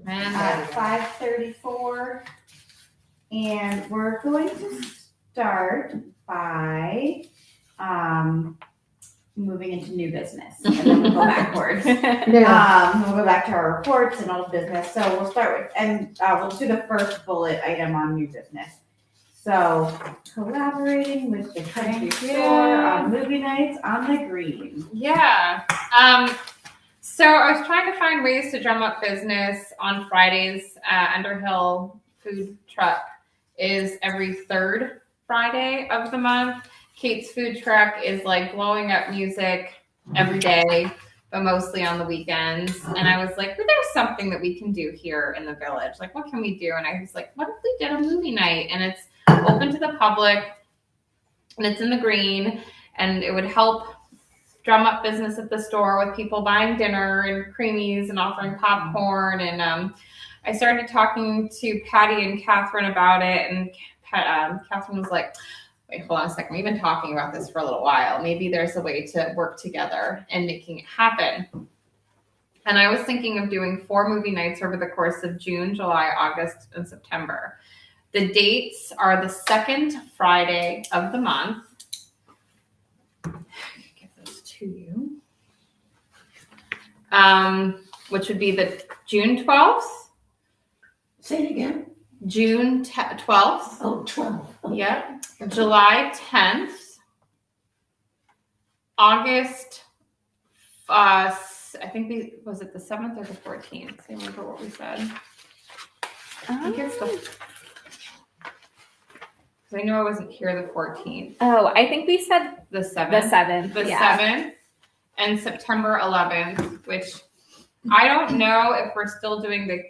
at 5:34, and we're going to start by moving into new business, and then we'll go backwards. We'll go back to our reports and old business. So we'll start with, and we'll do the first bullet item on new business. So collaborating with the country store on movie nights on the green. Yeah. So I was trying to find ways to drum up business on Fridays. Underhill Food Truck is every third Friday of the month. Kate's Food Truck is like blowing up music every day, but mostly on the weekends. And I was like, well, there's something that we can do here in the village. Like, what can we do? And I was like, what if we did a movie night? And it's open to the public, and it's in the green, and it would help drum up business at the store with people buying dinner and creamies and offering popcorn. And I started talking to Patty and Catherine about it, and Catherine was like, wait, hold on a second. We've been talking about this for a little while. Maybe there's a way to work together and making it happen. And I was thinking of doing 4 movie nights over the course of June, July, August, and September. The dates are the second Friday of the month. Give those to you. Which would be the June 12th. Say it again. June 12th. Oh, 12. Okay. Yep. July 10th. August, I think was it the 7th or the 14th? I remember what we said. I think it's I know I wasn't here the 14th. Oh, I think we said the 7th. The 7th. The 7th and September 11th, which I don't know if we're still doing the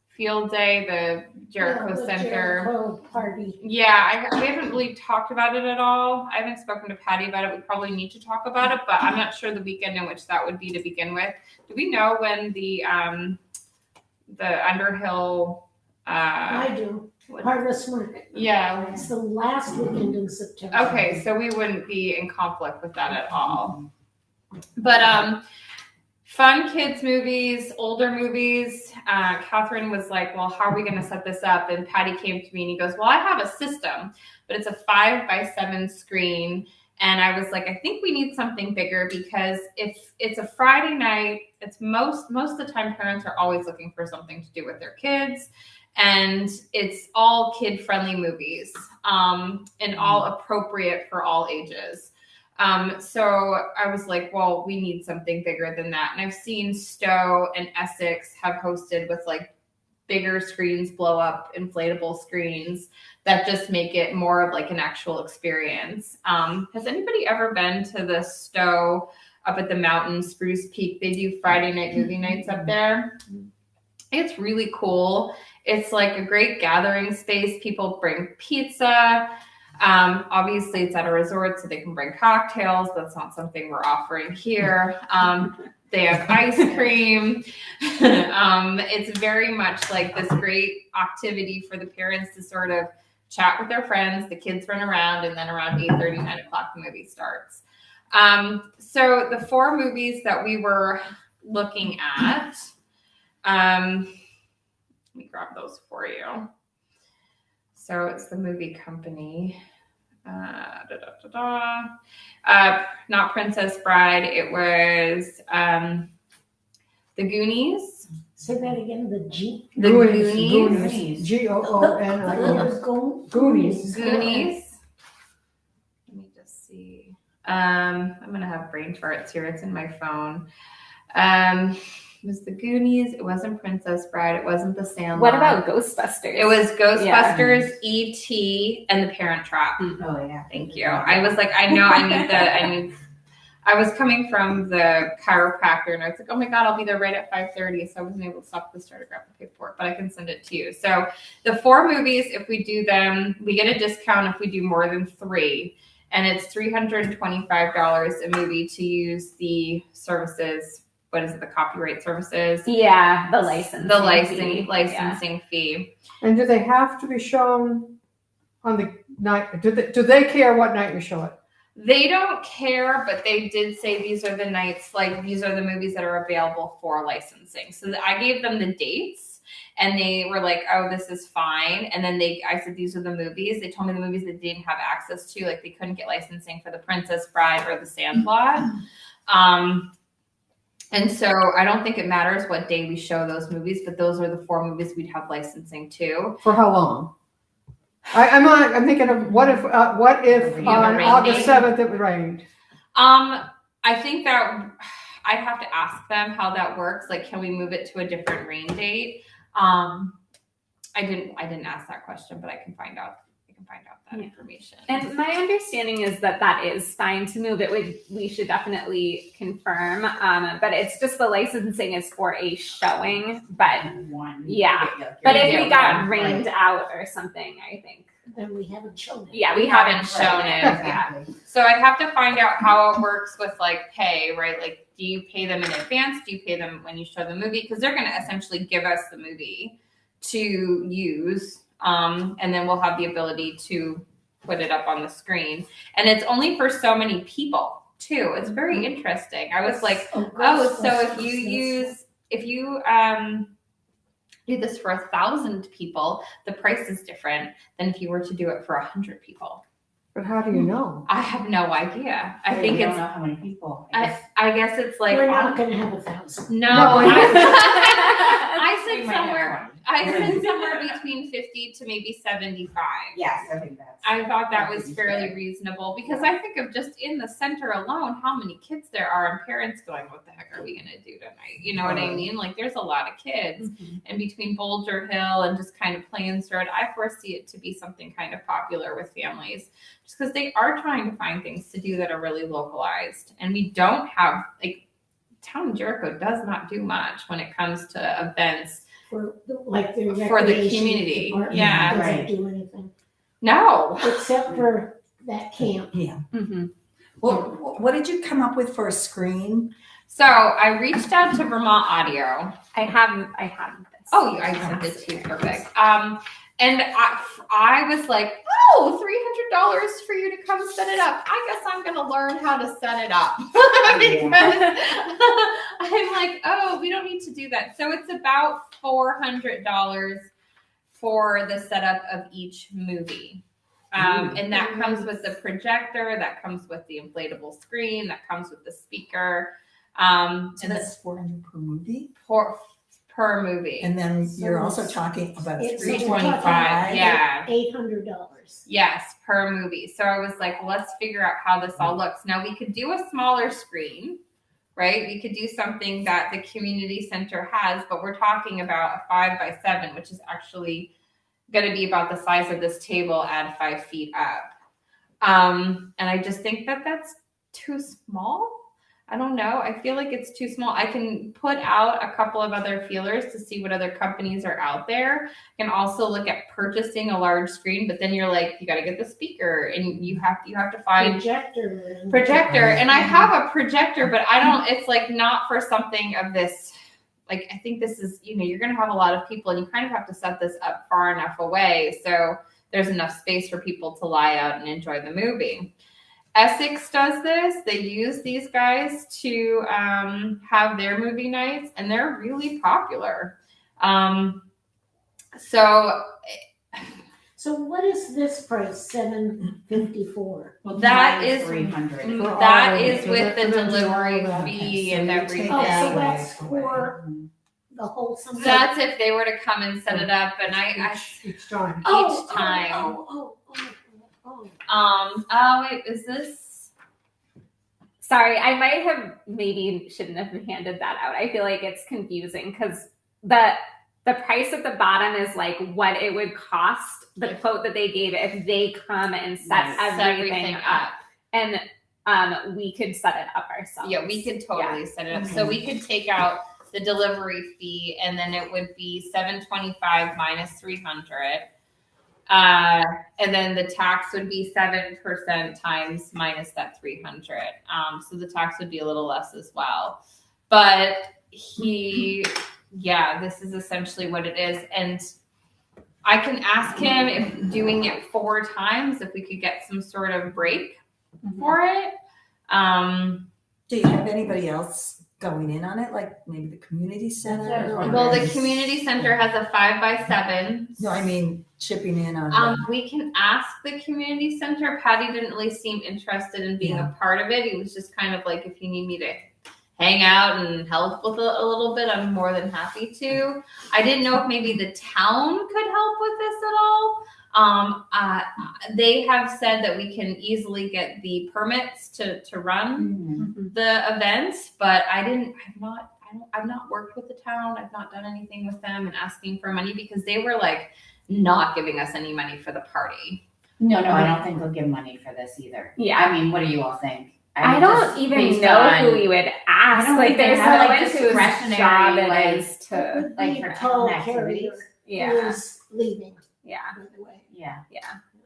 field day, the Jericho Center. Jericho party. Yeah, we haven't really talked about it at all. I haven't spoken to Patty about it. We probably need to talk about it, but I'm not sure the weekend in which that would be to begin with. Do we know when the Underhill? I do. Harvest Market. Yeah. It's the last weekend in September. Okay, so we wouldn't be in conflict with that at all. But fun kids movies, older movies. Catherine was like, well, how are we going to set this up? And Patty came to me and he goes, well, I have a system, but it's a 5x7 screen. And I was like, I think we need something bigger, because if it's a Friday night, it's most of the time parents are always looking for something to do with their kids. And it's all kid-friendly movies, and all appropriate for all ages. So I was like, well, we need something bigger than that. And I've seen Stowe and Essex have hosted with like bigger screens, blow up inflatable screens that just make it more of like an actual experience. Has anybody ever been to the Stowe up at the mountain, Spruce Peak? They do Friday night movie nights up there. It's really cool. It's like a great gathering space. People bring pizza. Obviously, it's at a resort, so they can bring cocktails. That's not something we're offering here. They have ice cream. It's very much like this great activity for the parents to sort of chat with their friends. The kids run around, and then around 8:30, 9 o'clock, the movie starts. So the 4 movies that we were looking at, let me grab those for you. So it's the movie company. Not Princess Bride. It was The Goonies. Say that again. The Goonies. Goonies. Goonies. Goonies. Let me just see. I'm gonna have brain farts here. It's in my phone. It was The Goonies. It wasn't Princess Bride. It wasn't The Sandlot. What about Ghostbusters? It was Ghostbusters, E.T., and The Parent Trap. Oh yeah. Thank you. I was like, I know I was coming from the chiropractor, and I was like, oh my God, I'll be there right at 5:30. So I wasn't able to stop at the store to grab the paperwork, but I can send it to you. So the 4 movies, if we do them, we get a discount if we do more than 3. And it's $325 a movie to use the services. What is it? The copyright services? Yeah, the licensing fee. And do they have to be shown on the night? Do they care what night you show it? They don't care, but they did say these are the nights, like these are the movies that are available for licensing. So I gave them the dates and they were like, oh, this is fine. And then I said, these are the movies. They told me the movies they didn't have access to, like they couldn't get licensing for The Princess Bride or The Sandlot. And so I don't think it matters what day we show those movies, but those are the 4 movies we'd have licensing to. For how long? I'm thinking of what if on August 7th it rained? I think that I'd have to ask them how that works. Like, can we move it to a different rain date? I didn't ask that question, but I can find out. That information. And my understanding is that is fine to move. We should definitely confirm. But it's just the licensing is for a showing. But but if we got rained out or something, I think. Then we haven't shown it. Yeah, we haven't shown it. Exactly. Yeah. So I'd have to find out how it works with like pay, right? Like, do you pay them in advance? Do you pay them when you show the movie? Because they're going to essentially give us the movie to use. And then we'll have the ability to put it up on the screen. And it's only for so many people too. It's very interesting. I was like, so if you do this for 1,000 people, the price is different than if you were to do it for 100 people. But how do you know? I have no idea. I think don't it's, know how many people. I guess it's like, We're not going to have 1,000. no, I said somewhere between 50 to maybe 75. Yes, I think that's. I thought that was fairly reasonable because I think of just in the center alone, how many kids there are and parents going, what the heck are we going to do tonight? You know what I mean? Like there's a lot of kids and between Boulder Hill and just kind of Plains Road, I foresee it to be something kind of popular with families just because they are trying to find things to do that are really localized. And we don't have, like, Town of Jericho does not do much when it comes to events For the community. department Yeah, doesn't right. do anything No. except for that camp. Yeah. Mm-hmm. Well, what did you come up with for a screen? So I reached out to Vermont Audio. I have this. Oh, I sent it to you. Perfect. And I was like, oh, $300 for you to come set it up. I guess I'm going to learn how to set it up. Because I'm like, oh, we don't need to do that. So it's about $400 for the setup of each movie. And that comes with the projector, that comes with the inflatable screen, that comes with the speaker. So And that's $400 per movie, per movie. and then So you're it's- also talking about it's $325. Yeah. $800. Yes, per movie. So I was like, well, let's figure out how this all looks. Now we could do a smaller screen, right? We could do something that the community center has, but we're talking about a 5x7, which is actually going to be about the size of this table at 5 feet up. And I just think that that's too small. I don't know. I feel like it's too small. I can put out a couple of other feelers to see what other companies are out there. I can also look at purchasing a large screen, but then you're like, you got to get the speaker and you have to find projector. And I have a projector, but I don't, it's like not for something of this. Like, I think this is, you're going to have a lot of people and you kind of have to set this up far enough away. So there's enough space for people to lie out and enjoy the movie. Essex does this. They use these guys to have their movie nights, and they're really popular. So what is this price? $754. Well, that is $300. that is with the delivery fee and So you take everything. Oh, that so away. that's for the whole something. That's if they were to come and set it up, and Each time. each time. Oh. Oh wait, is this? Sorry, I might have maybe shouldn't have handed that out. I feel like it's confusing because the price at the bottom is like what it would cost, the quote that they gave if they come and set everything up. And we could set it up ourselves. Yeah, we could totally set it up. So we could take out the delivery fee, and then it would be $725 minus $300. And then the tax would be 7% times minus that $300. So the tax would be a little less as well. But this is essentially what it is. And I can ask him if doing it 4 times, if we could get some sort of break for it. Do you have anybody else going in on it, like maybe the community center? Well, the community center has a 5x7. No, I mean chipping in on it. We can ask the community center. Patty didn't really seem interested in being a part of it. He was just kind of like, if you need me to hang out and help with a little bit, I'm more than happy to. I didn't know if maybe the town could help with this at all. They have said that we can easily get the permits to run the events, but I've not worked with the town. I've not done anything with them and asking for money because they were like not giving us any money for the party. No, I don't think they'll give money for this either. Yeah. I mean, what do you all think? I don't even know who we would ask. Like, there's no one whose job it is to, like, for town activities. Who's leaving, Yeah. by the way. Yeah.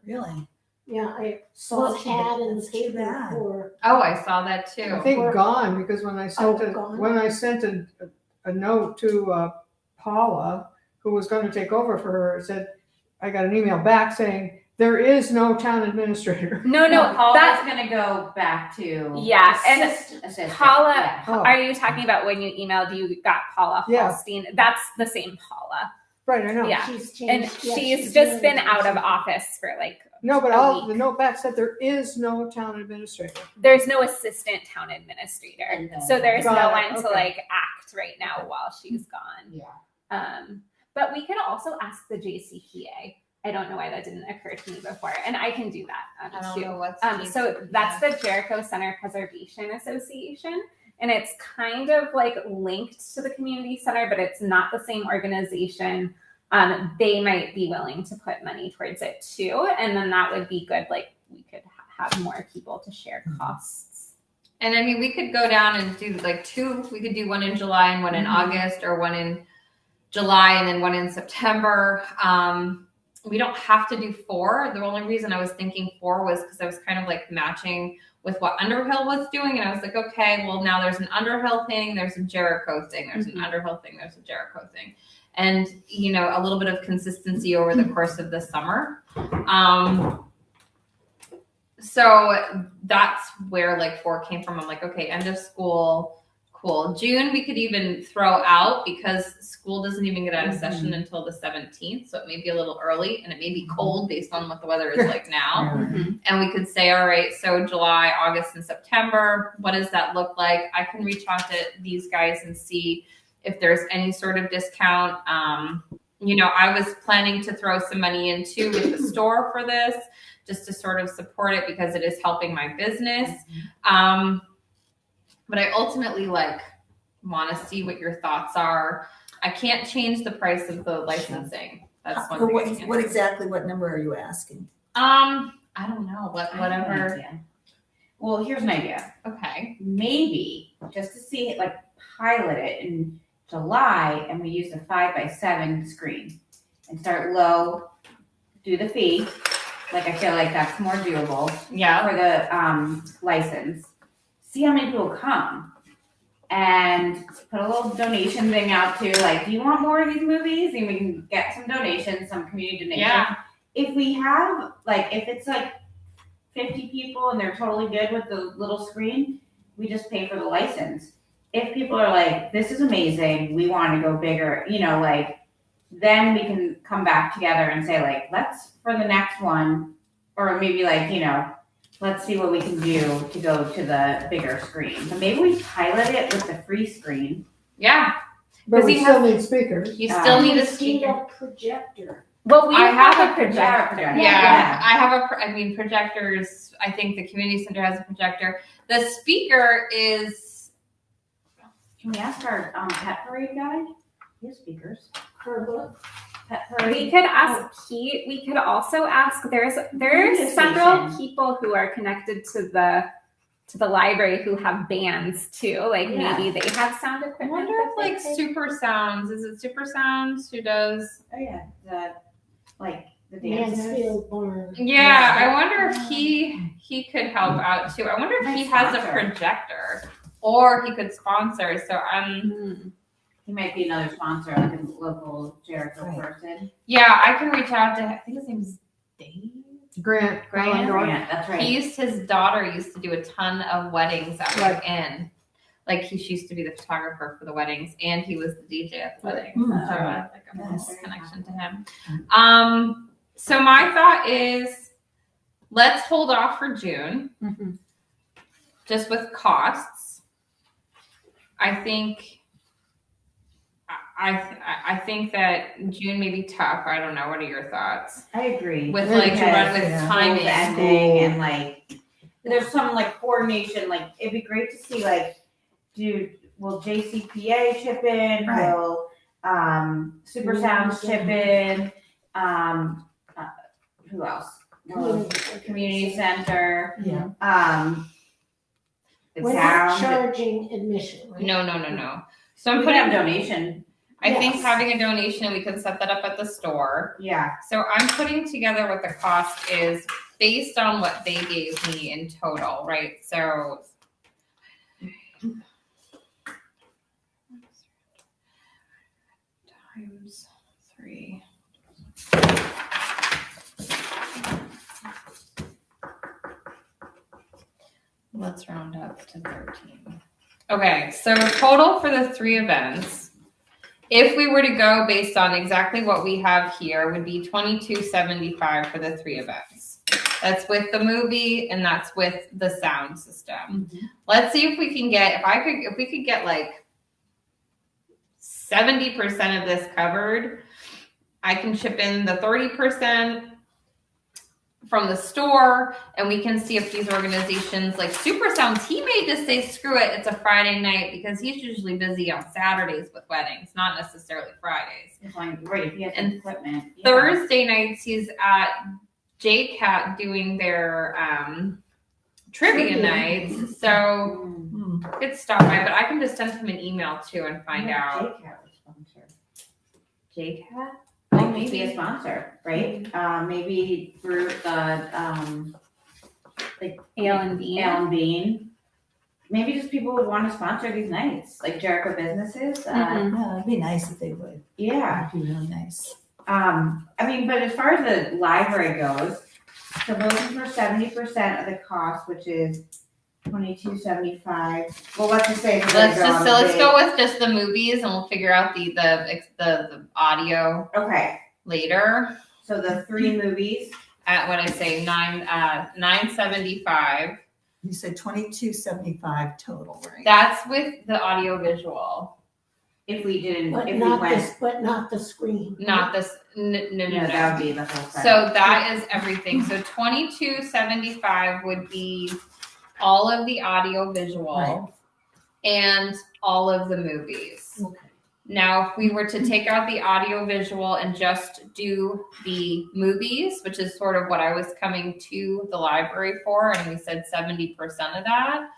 Really? Yeah, I saw an ad in the That's too paper bad. for, Oh, I saw that too. I think gone, because when I sent a note to Paula, who was going to take over for her, it said, I got an email back saying, there is no town administrator. No, Paula's that's gonna go back to assistant. Paula, Yeah. Oh. are you talking about when you emailed, you got Paula Yeah. Holstein? That's the same Paula. Right, I know. Yeah. she's And changed. yeah, she's just been really out of changed. office for like, No, but a the week. note back said there is no town administrator. There's no assistant town administrator. Okay. So there's Got no it, one to okay. like act right now while she's gone. Yeah. But we could also ask the JCPA. I don't know why that didn't occur to me before, and I can do that I don't too. know what's So that's the Jericho Center Preservation Association, and it's kind of like linked to the community center, but it's not the same organization. They might be willing to put money towards it too, and then that would be good. Like, we could have more people to share costs. And I mean, we could go down and do like two. We could do one in July and one in August, or one in July and then one in September. We don't have to do 4. The only reason I was thinking 4 was because I was kind of like matching with what Underhill was doing. And I was like, okay, well, now there's an Underhill thing, there's a Jericho thing, there's an Underhill thing, there's a Jericho thing. And, you know, a little bit of consistency over the course of the summer. So that's where like 4 came from. I'm like, okay, end of school. Cool. June, we could even throw out because school doesn't even get out of session until the 17th. So it may be a little early and it may be cold based on what the weather is like now. And we could say, all right, so July, August, and September, what does that look like? I can reach out to these guys and see if there's any sort of discount. You know, I was planning to throw some money into with the store for this just to sort of support it because it is helping my business. But I ultimately like want to see what your thoughts are. I can't change the price of the licensing. That's one thing. I can't do. Exactly what number are you asking? I don't know. Whatever. Well, here's an idea. Okay. Maybe just to see it, like pilot it in July, and we use a 5x7 screen and start low, do the fee. Like, I feel like that's more doable Yeah. for the license. See how many people come and put a little donation thing out too. Like, do you want more of these movies? And we can get some donations, some community donations. Yeah. If we have, like, if it's like 50 people and they're totally good with the little screen, we just pay for the license. If people are like, this is amazing, we want to go bigger, you know, like, then we can come back together and say, like, let's, for the next one, or maybe like, you know, let's see what we can do to go to the bigger screen. So maybe we pilot it with the free screen. Yeah. But we he still need speakers. You still need a Need speaker. a projector. Well, we I have a projector. projector. Yeah, I have projectors. I think the community center has a projector. The speaker is. Can we ask our pet parade guy? He has speakers. For what? Pet parade. We could ask Pete. We could also ask. There's Radio several station. people who are connected to the library who have bands too. Like, Yeah. maybe they have sound I equipment. wonder that if they like could- Super Sounds. Is it Super Sounds who does? Oh yeah, the dancers. Mansfield Barn. Yeah, I wonder if he could help out too. I wonder if Might he has a sponsor. projector or he could sponsor. So He might be another sponsor, like a local Jericho Right. person. yeah, I can reach out to. I think his name's Dave. Grant. Grant. Grant, that's right. His daughter used to do a ton of weddings at Right. the inn. Like she used to be the photographer for the weddings, and he was the DJ at the wedding. Mm. So I have like a Nice. little connection to him. So my thought is, let's hold off for June, just with costs. I think that June may be tough. I don't know. What are your thoughts? I agree. With Maybe like to run with yeah. timing. School's ending and like there's some like coordination. Like it'd be great to see like, will JCPA chip in? Right. Will Super Sounds chip in? Who else? Will Community Center. Yeah. The We're not town. charging admission, right? No. So I'm We putting have donation. I think Yes. having a donation, we can set that up at the store. Yeah. So I'm putting together what the cost is based on what they gave me in total, right? So times 3. Let's round up to 13. Okay, so total for the 3 events, if we were to go based on exactly what we have here, would be $22.75 for the 3 events. That's with the movie and that's with the sound system. Let's see if we can get, if we could get like 70% of this covered, I can chip in the 30% from the store, and we can see if these organizations like Super Sounds, he may just say, screw it, it's a Friday night, because he's usually busy on Saturdays with weddings, not necessarily Fridays. It's like, right, if he has And equipment. Yeah. Thursday nights, he's at JCAT doing their trivia nights, so could stop by, but I can just send him an email too and find out. JCAT was sponsored. JCAT? Like maybe be a sponsor, right? Maybe through the like Ale and Bean. Ale and Bean. Maybe just people would want to sponsor these nights, like Jericho businesses. Yeah, it'd be nice if they would. Yeah. It'd be really nice. I mean, but as far as the library goes, so looking for 70% of the cost, which is $22.75. Well, let's just say Let's go with just the movies, and we'll figure out the audio Okay, later. so the 3 movies. At what I say, $9.75. You said $22.75 total, right? That's with the audio visual, If we didn't, But if we not went, this, but not the screen. not this. No. that would be the whole. So that is everything. So $22.75 would be all of the audio visual Right. and all of the movies. Okay. Now, if we were to take out the audio visual and just do the movies, which is sort of what I was coming to the library for, and we said 70% of that.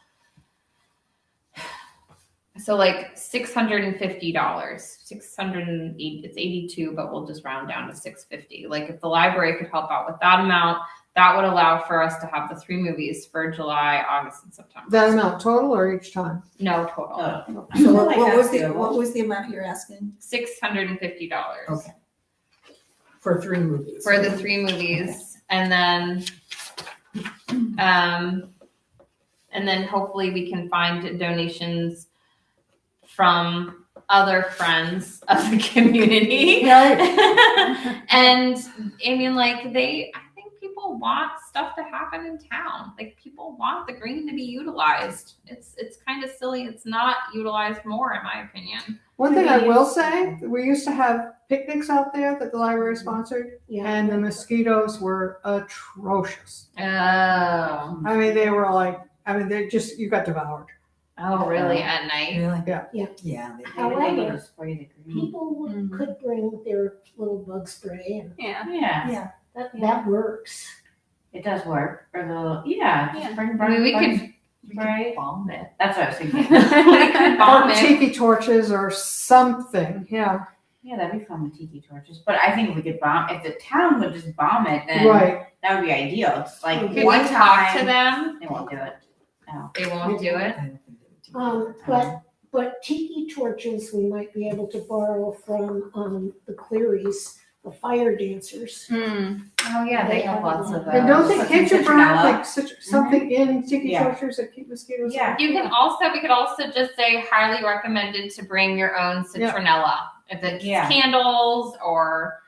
So like $650, 680, it's 82, but we'll just round down to 650. Like if the library could help out with that amount, that would allow for us to have the 3 movies for July, August, and September. That amount total or each time? No, total. So like what was that's the doable. what was the amount you're asking $650. Okay. For 3 movies? For the 3 movies, and then hopefully we can find donations from other friends of the community. And I mean, like I think people want stuff to happen in town. Like people want the green to be utilized. It's kind of silly it's not utilized more, in my opinion. One thing I will say, we used to have picnics out there that the library sponsored, and the mosquitoes were atrocious. Oh. I mean, they just, you got devoured. Oh, really? At night? Really? Yeah. Yeah. However, spray the green. people could bring their little bug spray, and Yeah, that works. it does work. Or the just bring I mean, we bug could spray. bomb it. That's what I was thinking. We could bomb Or it. tiki torches or something, yeah. Yeah, that'd be fun with tiki torches. But I think if we could if the town would just bomb it, then Right. that would be ideal. It's like Could one we talk time to them? they won't do it. No. They won't do it. But tiki torches, we might be able to borrow from the Clearys the fire dancers. Oh yeah, they have lots of those. And can't you burn Citronella. like something in sticky Yeah. toasters that keep mosquitoes Yeah. out? We could also just say highly recommended to bring your own citronella. If it's candles or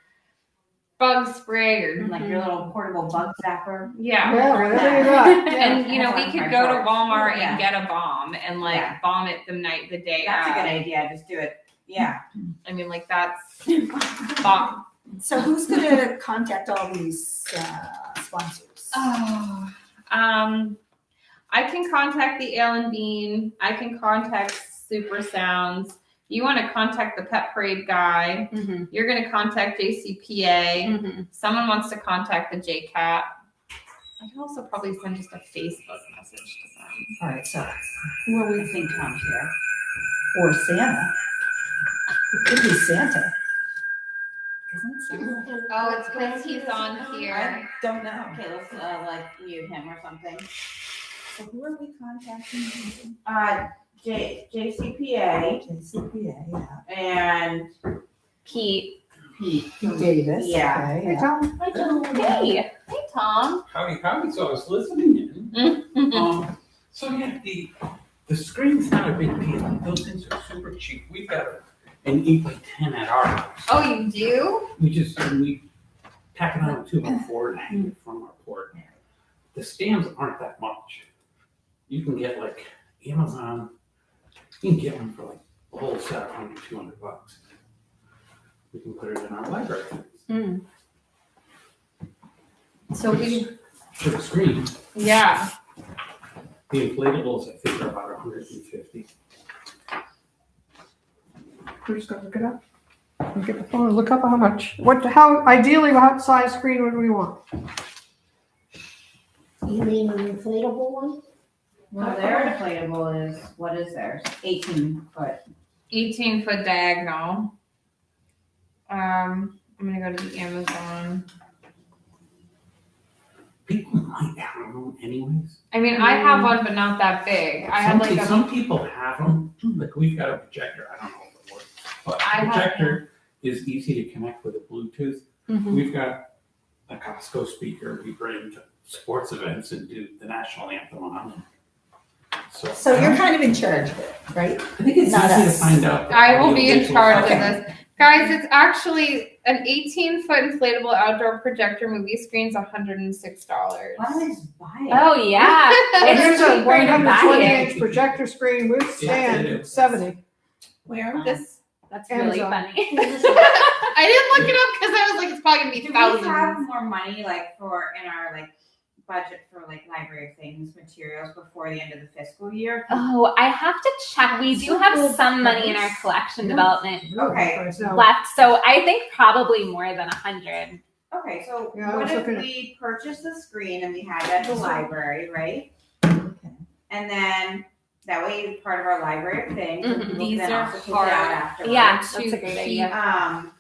bug spray or Like your little portable bug zapper. yeah. Whatever you got. And we That's could my go to part. Walmart Yeah. and get a bomb and bomb it the day That's a of. good idea. Just do it. Yeah. I mean, that's bomb. So who's gonna contact all these sponsors? Oh, I can contact the Ale and Bean. I can contact Super Sounds. You want to contact the Pet Parade guy. You're going to contact JCPA. Someone wants to contact the JCAT. I can also probably send just a Facebook message to them. All right, so who are we thinking Tom's here? Or Santa? It could be Santa. Isn't it Santa? Oh, it's because he's on here. I don't know. Okay, let's mute him or something. So who are we contacting? JCPA JCPA, yeah. and Pete. Pete. Davis. Yeah. Okay, Hey, yeah. Tom. I don't know. Hey Tom. Howdy. So I was listening in. So yeah, the screen's not a big deal. Those things are super cheap. We've got an 8x10 at our house. Oh, you do? We tack it on to 2x4 and hang it from our port. The stands aren't that much. You can get like Amazon. You can get one for like a whole set under $200. We can put it in our library. So For the screen, yeah. the inflatables I think are about 150. We're just gonna look it up. And get the phone and look up how much. Ideally, what size screen would we want? You mean an inflatable one? Well, their inflatable is, what is theirs? 18 foot. 18-foot diagonal. I'm gonna go to the Amazon. People might have them anyways. I mean, I have one, but not that big. I have like Some people have them. Like we've got a projector. I don't know if it works, but I the have projector is easy to connect with a Bluetooth. We've got a Costco speaker we bring to sports events and do the national anthem on. So you're kind of in charge of it, right? I think it's Not easy us. to find out. I will be in charge Okay. of this. Guys, it's actually an 18-foot inflatable outdoor projector movie screen's $106. Why don't I just buy it? Oh yeah. Here's a cheaper to buy 120-inch projector screen with stand, it is. 70. Where? This That's really Amazon. funny. I didn't look it up because I was like, it's probably gonna be Do we thousands. have more money in our budget for library things, materials before the end of the fiscal year? Oh, I have to check. We do have some money in our collection development Okay. Price now. left, so I think probably more than 100. Okay, so Yeah, I what was if looking at- we purchased the screen and we had it at the library, right? Okay. And then that way it's part of our library thing. So people These can are also take it hard. out afterwards. Yeah, that's to a great keep idea.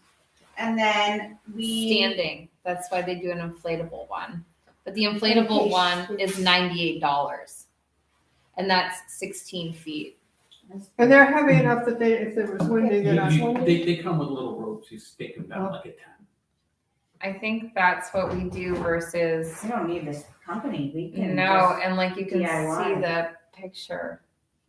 And then we standing. That's why they do an inflatable one. But the inflatable one is $98. And that's 16 feet. And they're heavy enough that if there was windy, they're not. They come with little ropes. You stick them down like a 10. I think that's what we do versus we don't need this company. We can no, and you can DIY. see the picture.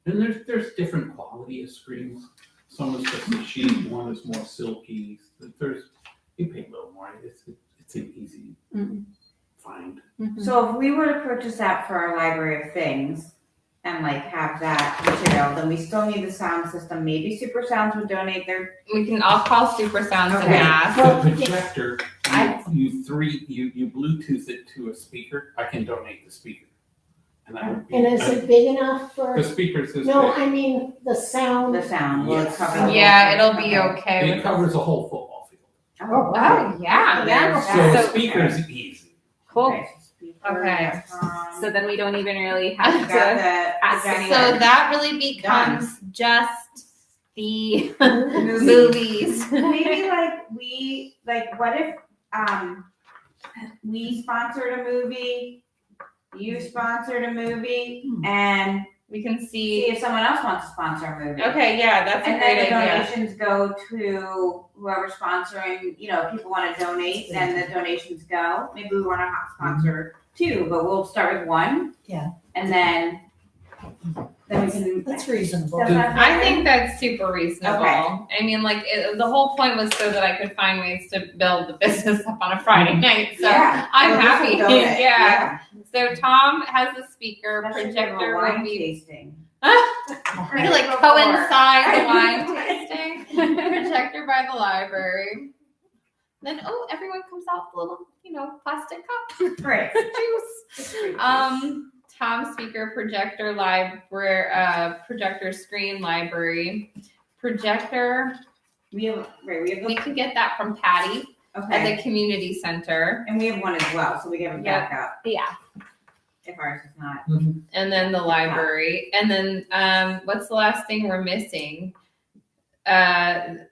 And there's different quality of screens. Some is just a sheet, one is more silky. You pay a little more. It's an easy find. So if we were to purchase that for our library of things and have that material, then we still need the sound system. Maybe Super Sounds would donate their. I'll call Super Sounds and Okay. ask. The projector, you Bluetooth it to a speaker. I can donate the speaker. And that would be. And is it big enough for? The speaker's this No, big. I mean the sound. The sound will Yes. cover. the Yeah, whole it'll thing. be okay It with covers a whole football field. Oh, wow. Oh yeah. Yeah. So the So- speaker's easy. Cool. Okay. Speaker, Okay. So then we don't even really got have to. the ask projector. anyone. So that really becomes just the movies. Maybe what if we sponsored a movie, you sponsored a movie, and We can See see. if someone else wants to sponsor a movie. Okay, yeah, that's a And great then the idea. donations go to whoever's sponsoring, if people want to donate, then the donations go. Maybe we want to sponsor two, but we'll start with one. Yeah. And then we can. That's reasonable. I think that's super reasonable. Okay. I mean, like, the whole point was so that I could find ways to build the business up on a Friday night. So Yeah. I'm Well, happy. this will go it. Yeah. So Tom has the speaker. That should be a Projector will wine be tasting. we like Before. coincide the wine tasting. Projector by the library. Then everyone comes out with a little, plastic cup. Great. Juice. Tom speaker, projector library, projector screen library, projector. We Can get that from Patty at okay. the community center. And we have one as well, so we have a Yeah. backup Yeah. if ours is not. And then the library. And then what's the last thing we're missing? The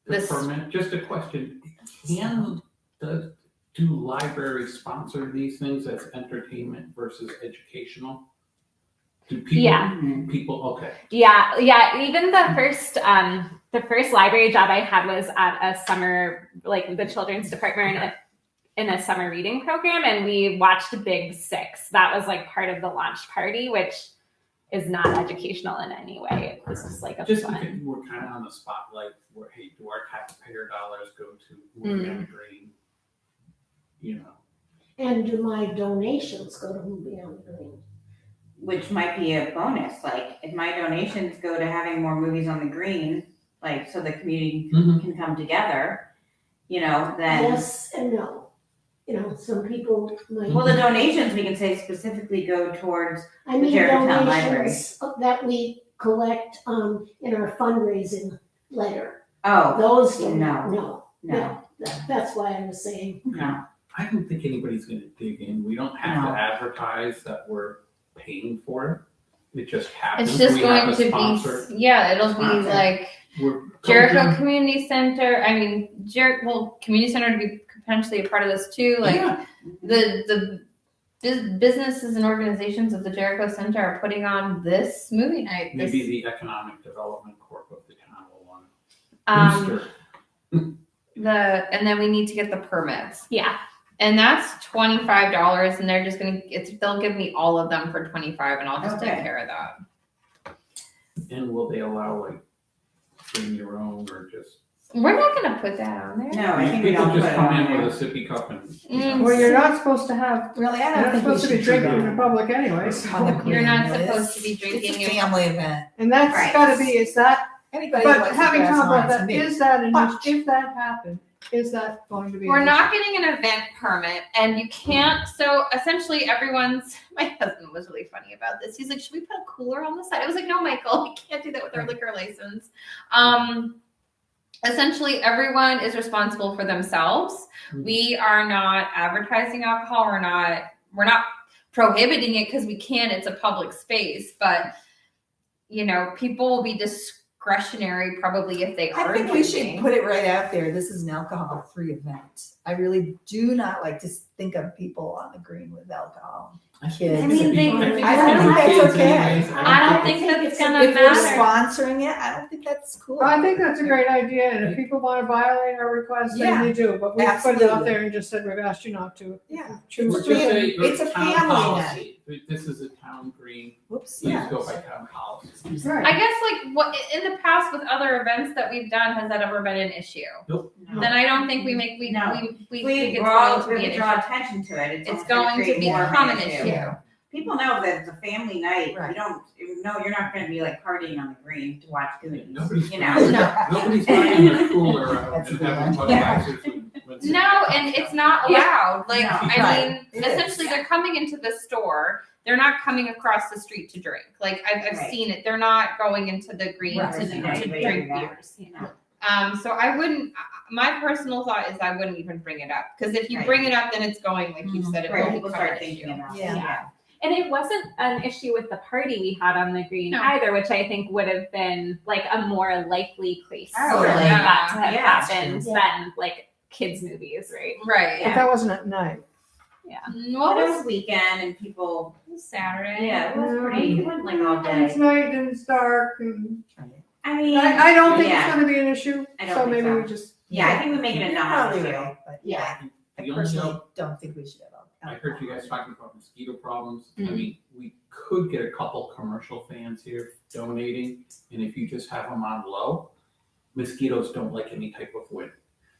This- permit, just a question, do libraries sponsor these things as entertainment versus educational? Do people, Yeah. okay, Yeah. Even the first library job I had was at a summer, like the children's department in a summer reading program, and we watched Big Six. That was like part of the launch party, which is not educational in any way. It was just like a just fun. because we're kind of on the spotlight, where, hey, do our taxpayer dollars go to Moving Green? And do my donations go to Moving on the Green? Which might be a bonus. Like if my donations go to having more movies on the green, like so the community can come together, then. Yes and no. Some people might. Well, the donations we can say specifically go towards. I mean, Germantown Library. donations that we collect in our fundraising letter. Oh, Those no. Yeah, that's why I was saying. no. I don't think anybody's gonna dig in, we don't have to advertise that we're paying for it, it just happens. It's just We going have to a sponsor. be, it'll be Sponsor. like We're Jericho Community Center. I mean, Community Center to be potentially a part of this too. Like Yeah. the businesses and organizations of the Jericho Center are putting on this movie night. Maybe the Economic Development Corp of the town will want Um, and then we need to get the permits. Yeah. And that's $25, and they're just they'll give me all of them for $25, and I'll just take Okay. care of that. And will they allow bring your own or just? We're not gonna put that on there. No, I think we People don't put just it come on in there. with a sippy cup and. Mm. Well, you're not supposed to have, Really, I you're don't not think we supposed to should be drinking do in that. public anyway, so. On the green You're not list. supposed to be drinking It's a in- family event. And that's Right. gotta be, is that, Anybody who but likes to having glass talked of about wine's that, me. is that, But- if that happened, is that going to be? We're an not getting an event permit, and you can't. So essentially, my husband was really funny about this. He's like, "Should we put a cooler on the side?" I was like, "No, Michael, we can't do that with our liquor license." Essentially, everyone is responsible for themselves. We are not advertising alcohol. We're not prohibiting it because we can. It's a public space, but people will be discretionary probably if they are. I think we drinking. should put it right out there. This is an alcohol-free event. I really do not like to think of people on the green with alcohol. Kids. I mean, they- I don't think that's okay. I don't think that's gonna If we're matter. sponsoring it, I don't think that's cool. I think that's a great idea, and if people wanna violate our request, then they do, but we put it out Absolutely. there and just said, we've asked you not to. Yeah. Choose Or just to. say, It's a town family policy. This is a town green, Whoops, please yeah. go by town policy. Right. I guess what in the past with other events that we've done, has that ever been an issue? Nope. No. Then I don't think we think We it's going to be an draw issue. attention to it. It's going to become an issue. Yeah. People know that it's a family night. Right. You're not going to be like partying on the green to watch movies. Nobody's You know. nobody's buying their cooler out That's a and good having one. Budweisers when No, and it's not allowed. Like, No. I Right. mean, It is. essentially, they're coming into the store. They're not coming across the street to drink. Like, I've Right. seen it. They're not going into the green Right. to Right. drink Right. beers. No. So I wouldn't. My personal thought is I wouldn't even bring it up, because if you Right. bring it up, then it's going, like you said, it Right, will people become start an thinking issue. about it. Yeah. And it wasn't an issue with the party we had on the green No. either, which I think would have been like a more likely place Oh, for really? that to have Yeah. happened Yeah. than like kids movies, right? Right. But that wasn't at night. Well, But it it was weekend and people, was Saturday. yeah, it was pretty, it went like all It's day. night and it's dark and I mean. I don't think it's yeah. gonna be an issue, I don't so think maybe so. we just. Yeah, I think we make it a You're probably non-issue. right, but yeah, I The only personally other- don't think we should have. I heard you guys talking about mosquito problems. I Mhm. mean, we could get a couple commercial fans here donating, and if you just have them on low, mosquitoes don't like any type of wind.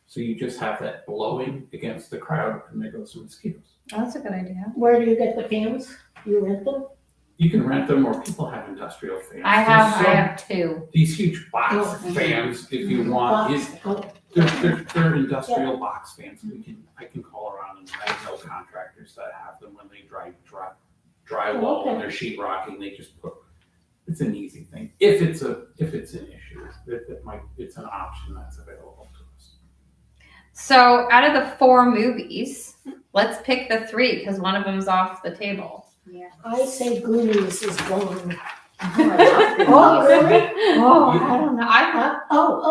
So you just have that blowing against the crowd, and there goes some mosquitoes. Oh, that's a good idea. Where do you get the fans? You rent them? You can rent them, or people have industrial fans. I have two. These huge box Oh. fans, if you want. Box? Oh, They're industrial box fans. I can call around, and I know contractors that have them when they drywall Okay. and they're sheet rocking. They just put. It's an easy thing. If it's an issue, it's an option that's available to us. So out of the 4 movies, let's pick the 3 because one of them's off the table. I say Goonies is gone. Oh, Oh, really? Oh, I don't know. I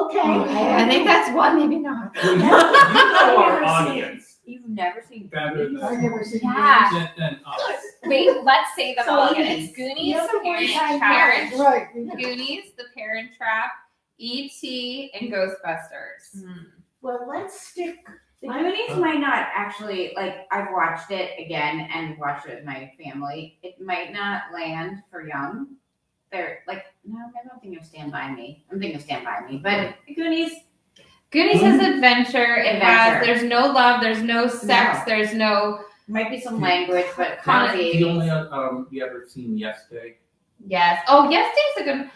Okay. I think that's one, maybe not. Well, you know our I've never seen audience You've never seen. better than, I've never seen Yeah. than us. Wait, let's say them So all again. Goonies. It's Goonies, Yeah, The the Parent one-time Trap, Right. Goonies, The Parent Trap, E.T., and Ghostbusters. Well, let's stick. Goonies might not actually, like, I've watched it again and watched it with my family. It might not land for young. They're like, no, maybe I'm thinking of Stand By Me. I'm thinking of Stand By Me. But Goonies, Goonies is adventure. It has, Adventure. there's no love, there's no sex, No. there's no, might be some language, but Kind of kind The only you ever seen Yes Day? yes. Oh, Yes Day's a good,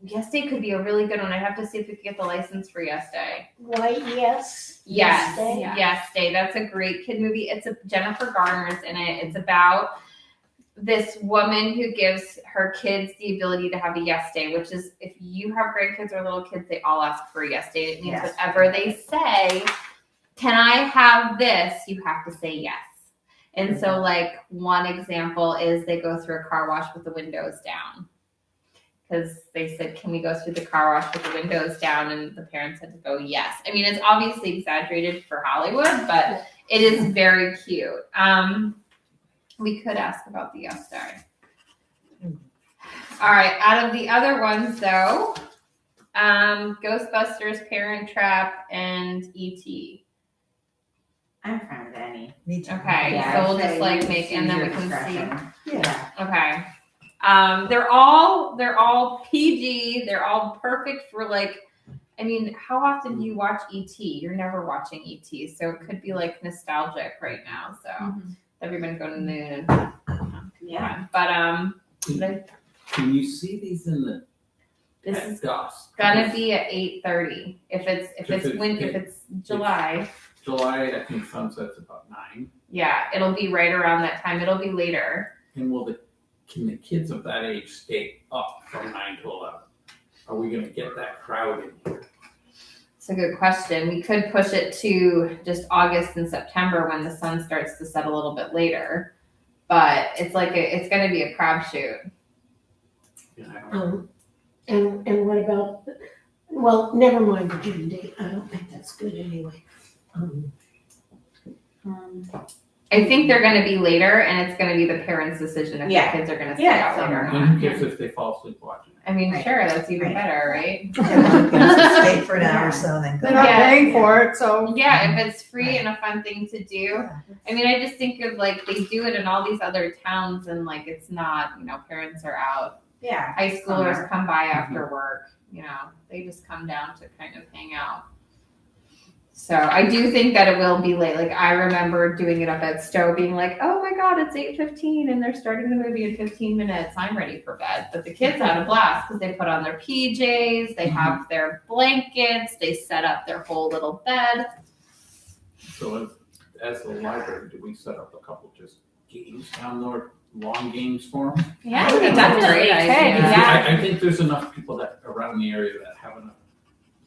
Yes Day could be a really good one. I'd have to see if we could get the license for Yes Day. Why, yes. Yes, Day. Yes Day. That's a great kid movie. It's a Jennifer Garner's in it. It's about this woman who gives her kids the ability to have a yes day, which is if you have grandkids or little kids, they all ask for a yes day. It means Yes. whatever they say, can I have this? You have to say yes. And so like one example is they go through a car wash with the windows down. Because they said, can we go through the car wash with the windows down? And the parents had to go, yes. I mean, it's obviously exaggerated for Hollywood, but it is very cute. We could ask about the yes day. All right, out of the other ones though, Ghostbusters, Parent Trap, and E.T. I'm fine with any. Me too. Okay, Yeah, so I'd we'll say just like use make, and then we your can see. discretion. Yeah. Okay. They're all PG. They're all perfect for like, I mean, how often do you watch E.T.? You're never watching E.T., so it could be like nostalgic right now. So everybody go to the moon. Yeah. But Can you see these in the this at is dusk? gonna be at 8:30. If it's July, July, I think sunset's about 9. yeah, it'll be right around that time. It'll be later. And can the kids of that age stay up from 9 to 11? Are we gonna get that crowd in here? It's a good question. We could push it to just August and September when the sun starts to set a little bit later. But it's like it's going to be a crapshoot. Yeah, I don't know. And what about, well, never mind the June date. I don't think that's good anyway. I think they're going to be later, and it's going to be the parents' decision if Yeah. the kids are going to stay Yeah, out later or And not. who cares if they fall asleep watching? I mean, Right. sure, that's even Right. better, right? Stay for an hour or so, then go. They're not Yeah. paying for it, so. Yeah, if it's free and a fun thing to do. I mean, I just think of like they do it in all these other towns, and like it's not, parents are out. Yeah. High schoolers Summer. come by after work, they just come down to kind of hang out. So I do think that it will be late. Like I remember doing it up at Stowe being like, oh my God, it's 8:15 and they're starting the movie in 15 minutes. I'm ready for bed. But the kids had a blast because they put on their PJs, they have their blankets, they set up their whole little bed. So as the library, do we set up a couple just games down there, long games for them? Yeah, I think that's a definitely great could, idea. yeah. I think there's enough people that around the area that have enough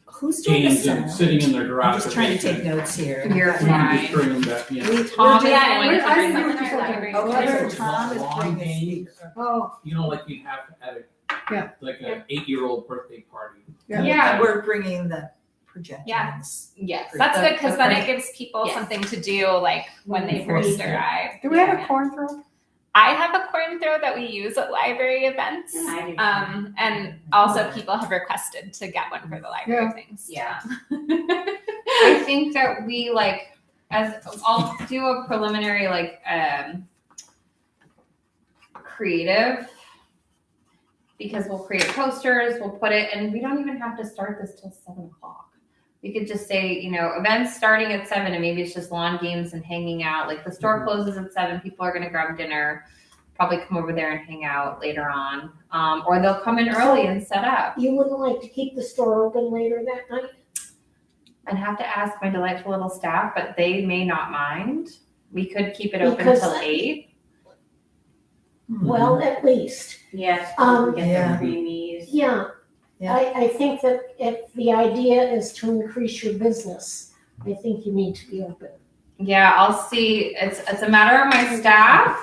Who's doing games this? and sitting in their garage. I'm just trying to take notes here. You're We can just fine. bring them back, We- Tom is Yeah, and going we're- to I bring think them we're in just our looking- library. Okay, Those so Tom is long bringing games. speaker. Oh, like you'd have at Yeah. like an 8-year-old birthday party. Yeah. And we're bringing the projections. Yes. That's good because then That's it gives people Yes. something to do like when they first arrive. Do we have a Yeah. corn throw? I have a corn throw that we use at library events. I do. And also people have requested to get one for the library things. Yeah. I think that we I'll do a preliminary creative, because we'll create posters, we'll put it, and we don't even have to start this till 7:00. We could just say, events starting at 7, and maybe it's just lawn games and hanging out. Like the store closes at 7, people are gonna grab dinner, probably come over there and hang out later on. Or they'll come in early and set up. You wouldn't like to keep the store open later that night? I'd have to ask my delightful little staff, but they may not mind. We could keep it open Because- till 8. Well, at least. Yes. Get Yeah. the creamies. Yeah. Yeah. I think that if the idea is to increase your business, I think you need to be open. Yeah, I'll see. It's a matter of my staff.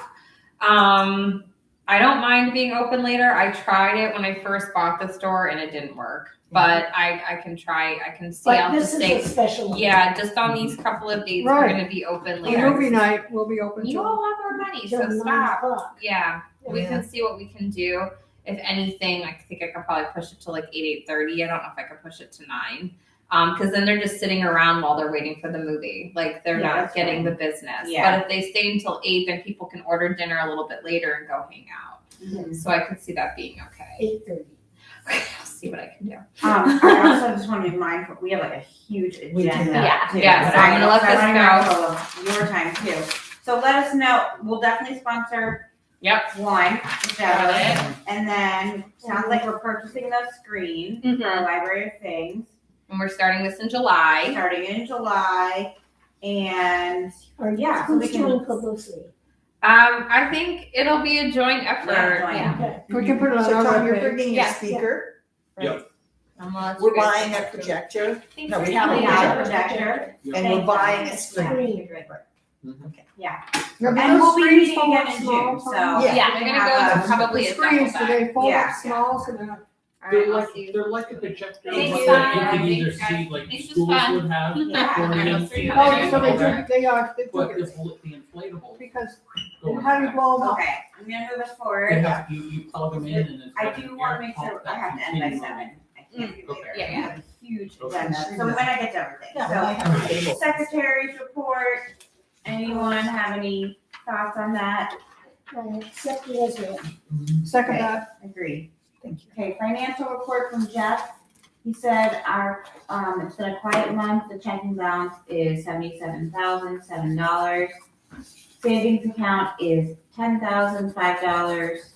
I don't mind being open later. I tried it when I first bought the store and it didn't work. But I can try. I can see. But I'll this just is say, a special one. yeah, just on these couple of dates, we're Right. going to be open The later. movie night will be open You till. all have our money, Till so 9 stop. o'clock. Yeah, we Yeah. can see what we can do. If anything, I think I could probably push it to 8:30. I don't know if I could push it to 9. Because then they're just sitting around while they're waiting for the movie. Like they're Yeah, not that's getting fine. the business. Yeah. But if they stay until 8, then people can order dinner a little bit later and go hang out. Mhm. So I could see that being okay. 8:30. I'll see what I can do. I also just want to be mindful, we have a huge We do. agenda. Yeah. too. Yeah, so I'm gonna let So I wanna be this mindful of your time too. So let us know, we'll definitely sponsor Yep. one, Got it. and then sounds like we're purchasing those screens for our Library of Things, And we're starting this in July. starting in July, and Yeah, so we Who's can- doing publicity? I think it'll be a joint effort. Yeah, Okay. We can put it on So our Tom, you're webpage. bringing a Yeah. speaker? Yep. I'm gonna let you We're guys buying a talk to it. projector? Thanks No, for we have a we telling have a me. projector. And we're buying a screen. Screen. Yeah, Yeah, but and those we'll be screens meeting fold again up in small, June, so. Yeah. Yeah, we they're can gonna go have to those. probably The a double screens, do back. they fold Yeah. up small so they're All They're right, I'll like, see you. they're like a projector. Thank like you. You can either Thanks, guys. see like This is schools fun. would have. Yeah. Korean, Yeah. Oh, so they okay. took, they are, they But took the it, inflatable. because, go how do you back. blow them up? Okay, I'm gonna move us They forward. have, you plug them in and it's. I like do an want air to make pump sure, I that have to end by continues 7. I can't be Okay. later. Yeah, We have a huge Okay. agenda, so we might not get to everything. Yeah, So, well, I have a table. Secretary's report, anyone have any thoughts on that? Accept it as read. Second Okay. that, Agreed. Thank you. Okay, financial report from Jeff. He said it's been a quiet month. The checking balance is $77,007. Savings account is $10,005.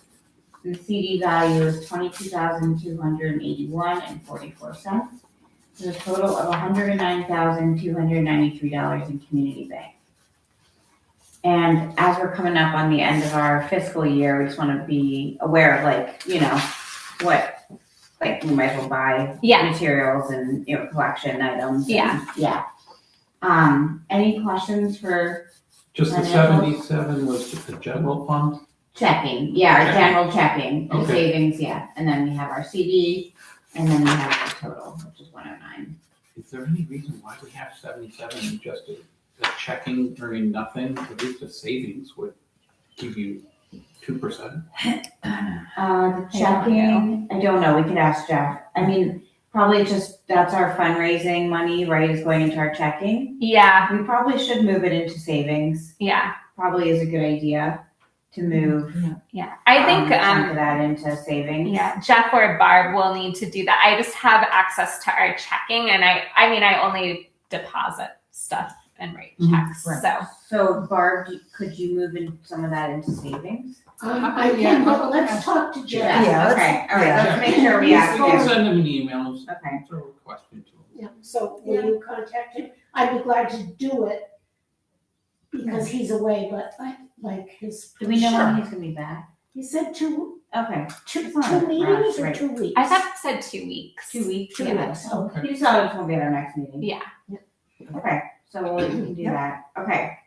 And the CD value is $22,281.44. So a total of $109,293 in community bank. And as we're coming up on the end of our fiscal year, we just want to be aware of what we might as well buy Yeah. materials and collection items. and- Yeah. Yeah. Any questions for Just the Financial? 77 was just the general fund? checking? Yeah, our general checking, the Okay. savings, yeah. And then we have our CD, and then we have the total, which is 109. Is there any reason why we have 77 and just a checking earning nothing? At least the savings would give you 2%. The checking, I don't know, we could ask Jeff. I mean, probably just, that's our fundraising money, right, is going into our checking. Yeah. We probably should move it into savings, Yeah. probably is a good idea to move. Yeah. I think, a chunk of that into savings. yeah, Jeff or Barb will need to do that. I just have access to our checking and I only deposit stuff and write checks. right. So So Barb, could you move in some of that into savings? I can, but let's talk to Jeff. Yeah, let's- Okay, all right, yeah. let's make sure we ask We can him. send them an email, Okay, throw a question to them. Yeah, so will you contact him? I'd be glad to do it because he's away, but I like his. do we know when he's gonna be back? He said two Okay, meetings or Right. 2 weeks? I thought it said 2 weeks. 2 weeks. 2 Yeah. weeks, okay. He just thought it was gonna be at our next meeting. Yeah. Okay, so we can do that, okay.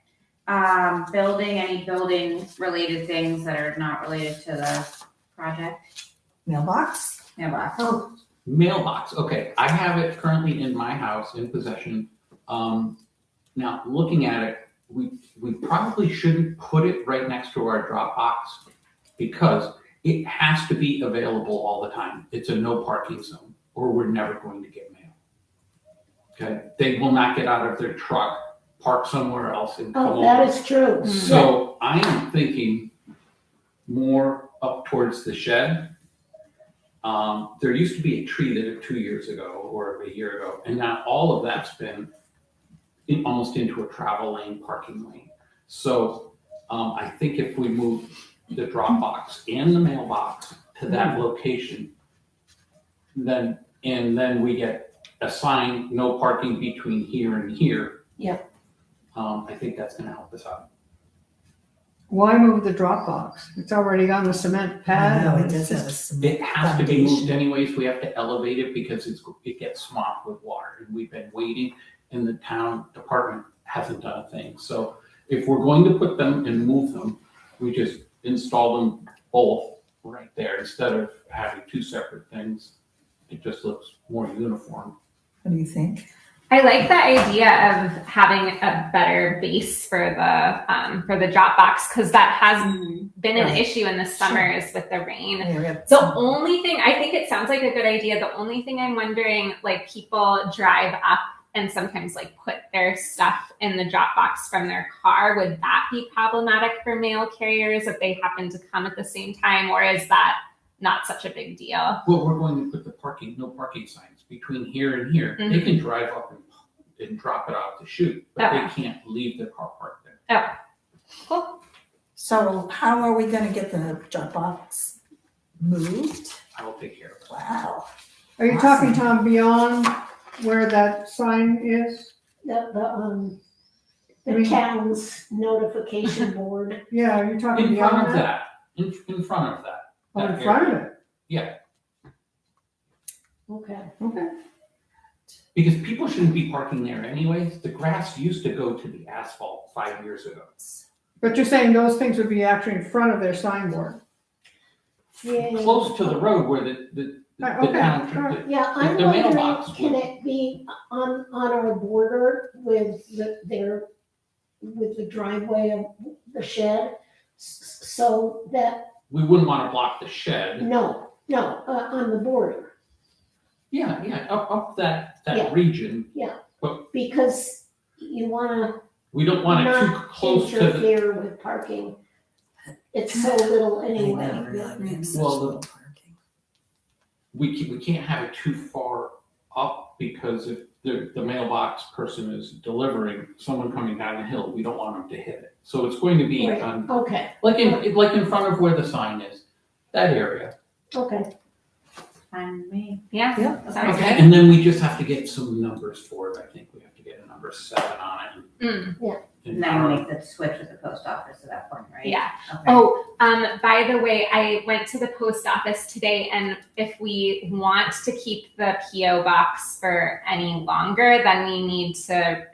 Any building related things that are not related to the project? Mailbox? Mailbox. Oh, Mailbox, okay, I have it currently in my house in possession. Now, looking at it, we probably shouldn't put it right next to our drop box because it has to be available all the time. It's a no parking zone, or we're never going to get mail. Okay, they will not get out of their truck, park somewhere else and come Oh, that over. is true. So I am thinking more up towards the shed. There used to be a tree there 2 years ago or a year ago, and now all of that's been almost into a travel lane, parking lane. So I think if we move the drop box and the mailbox to that location, then we get a sign, no parking between here and here. Yeah. I think that's gonna help us out. Why move the drop box? It's already on the cement pad. No, it does have a cement It has to be moved foundation. anyways. We have to elevate it because it gets swamped with water. And we've been waiting, and the town department hasn't done a thing. So if we're going to put them and move them, we just install them both right there instead of having two separate things. It just looks more uniform. What do you think? I like the idea of having a better base for the drop box because that has been an Right. issue in the summers with the rain. Yeah, we have The only thing, I think it sounds like a good idea. The only thing I'm wondering, like people drive up and sometimes like put their stuff in the drop box from their car. Would that be problematic for mail carriers if they happen to come at the same time, or is that not such a big deal? Well, we're going to put the no parking signs between here and here. They can drive up and drop it off the chute, but they can't leave their car parked there. Cool. So how are we gonna get the drop box moved? I will take care of it. Wow. Are you talking, Tom, beyond where that sign is? The I mean- town's notification board. Yeah, are you talking In front beyond of that? that, in front of that. Oh, in that front of area. it? Yeah, Okay. Okay. because people shouldn't be parking there anyways. The grass used to go to the asphalt 5 years ago. But you're saying those things would be actually in front of their signboard? Yeah. Close to the road where the Okay, town, all right. Yeah, I'm The wondering, mailbox can would- it be on our border with the driveway of the shed? So that, we wouldn't want to block the shed. no, on the border, Yeah, up that Yeah. region. because you wanna We don't want it too not close to the, interfere with parking. It's so little I anyway. know, really, we have such Well, little parking. we can't have it too far up because if the mailbox person is delivering, someone coming down the hill, we don't want them to hit it. So it's going to be Right. on, Okay, like in front of where the sign is, that area. okay. Fine with me. Yeah. Yeah. Sounds Okay, good. and then we just have to get some numbers for it. I think we have to get a number 7 on it. And then we'll make the switch with the post office at that point, right? Yeah. Okay. Oh, by the way, I went to the post office today, and if we want to keep the PO box for any longer, then we need to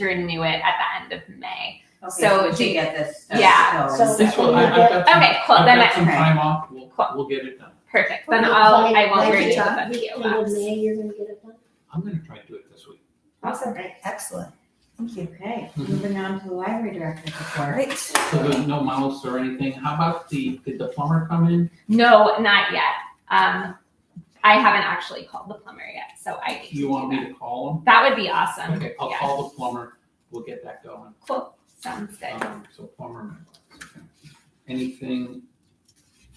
renew it at the end of May. Okay, so we should do- get this stuff. yeah, so- This one, I've got some, Okay, cool. I've Then got some I- time off. Cool. We'll get it done. Perfect. Then Okay, I won't by renew the the time- PO end of box. May, you're gonna get it done? I'm gonna try to do it this week. Awesome, excellent, thank you. Okay, moving on to the library director's All report. right. So there's no mouse or anything. How about did the plumber come in? No, not yet. I haven't actually called the plumber yet, so I need to You want do me that. to call him? That would be awesome. Okay, I'll Yes. call the plumber. We'll get that going. Cool. Sounds good. So plumber. Anything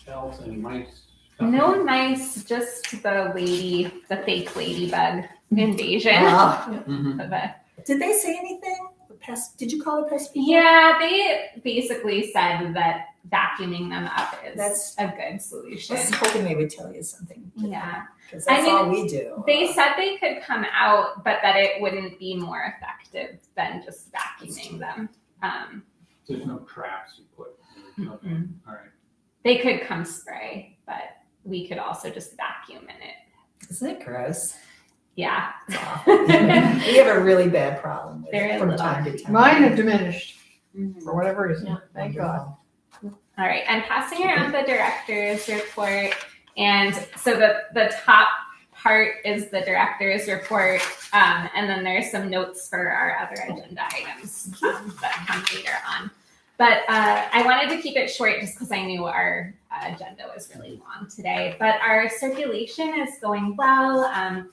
else? Any mice? No nice, just the fake ladybug invasion. Mhm. of it. Did they say anything? The pest, did you call the pest people? Yeah, they basically said that vacuuming them up is That's- a good solution. I was hoping they would tell you something. Yeah. Because I that's mean, all we do. They said they could come out, but that it wouldn't be more effective than just vacuuming them. There's no traps you put. Okay, all right. They could come spray, but we could also just vacuum in it. Isn't it gross? Yeah. It's awful. We have a really bad problem with Very it from little. time to time. Mine have diminished Mhm. for whatever reason. Yeah. Thank God. All right, I'm passing around the director's report. And so the top part is the director's report, and then there's some notes for our other agenda items that come later on. But I wanted to keep it short just because I knew our agenda was really long today. But our circulation is going well.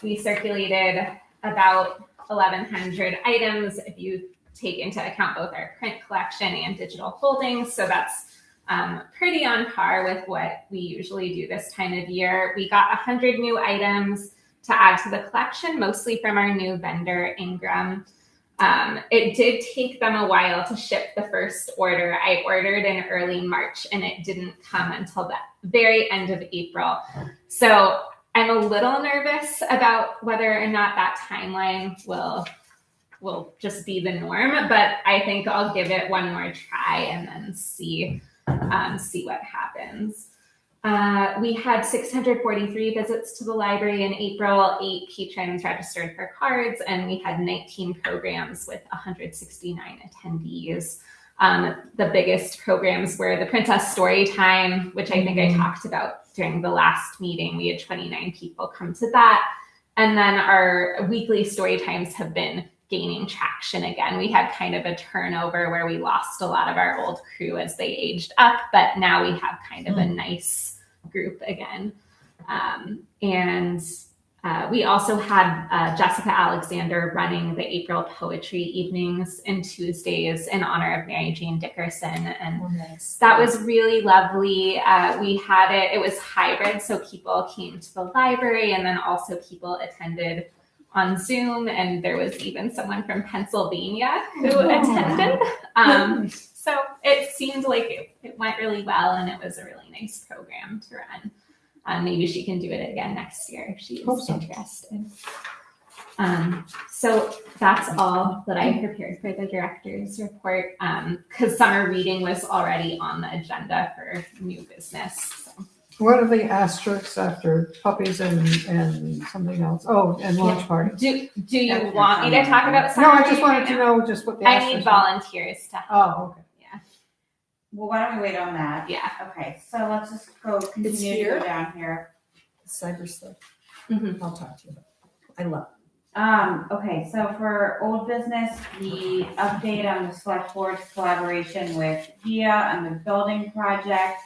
We circulated about 1,100 items if you take into account both our print collection and digital holdings. So that's pretty on par with what we usually do this time of year. We got 100 new items to add to the collection, mostly from our new vendor, Ingram. It did take them a while to ship the first order. I ordered in early March and it didn't come until the very end of April. So I'm a little nervous about whether or not that timeline will just be the norm, but I think I'll give it one more try and then see what happens. We had 643 visits to the library in April, 8 patrons registered for cards, and we had 19 programs with 169 attendees. The biggest programs were the Princess Storytime, which I think I talked about during the last meeting. We had 29 people come to that. And then our weekly story times have been gaining traction again. We had kind of a turnover where we lost a lot of our old crew as they aged up, but now we have kind of a nice group again. We also had Jessica Alexander running the April poetry evenings and Tuesdays in honor of Mary Jane Dickerson. And that was really lovely. We had it was hybrid, so people came to the library and then also people attended on Zoom, and there was even someone from Pennsylvania who attended. So it seemed like it went really well, and it was a really nice program to run. Maybe she can do it again next year if she is interested. So that's all that I prepared for the director's report, because summer reading was already on the agenda for new business. So. What are the asterisks after puppies and something else? Oh, and launch party. Do you want me to talk about summer No, I reading just wanted right to now? know just what the I asterisks need volunteers to help. Oh, okay. Well, why don't we wait on that? Yeah. Okay, so let's just continue to here? go down here. Cyber stuff. Mhm. I'll talk to you about it. I love it. Okay, so for old business, the update on the select board's collaboration with VIA on the building project.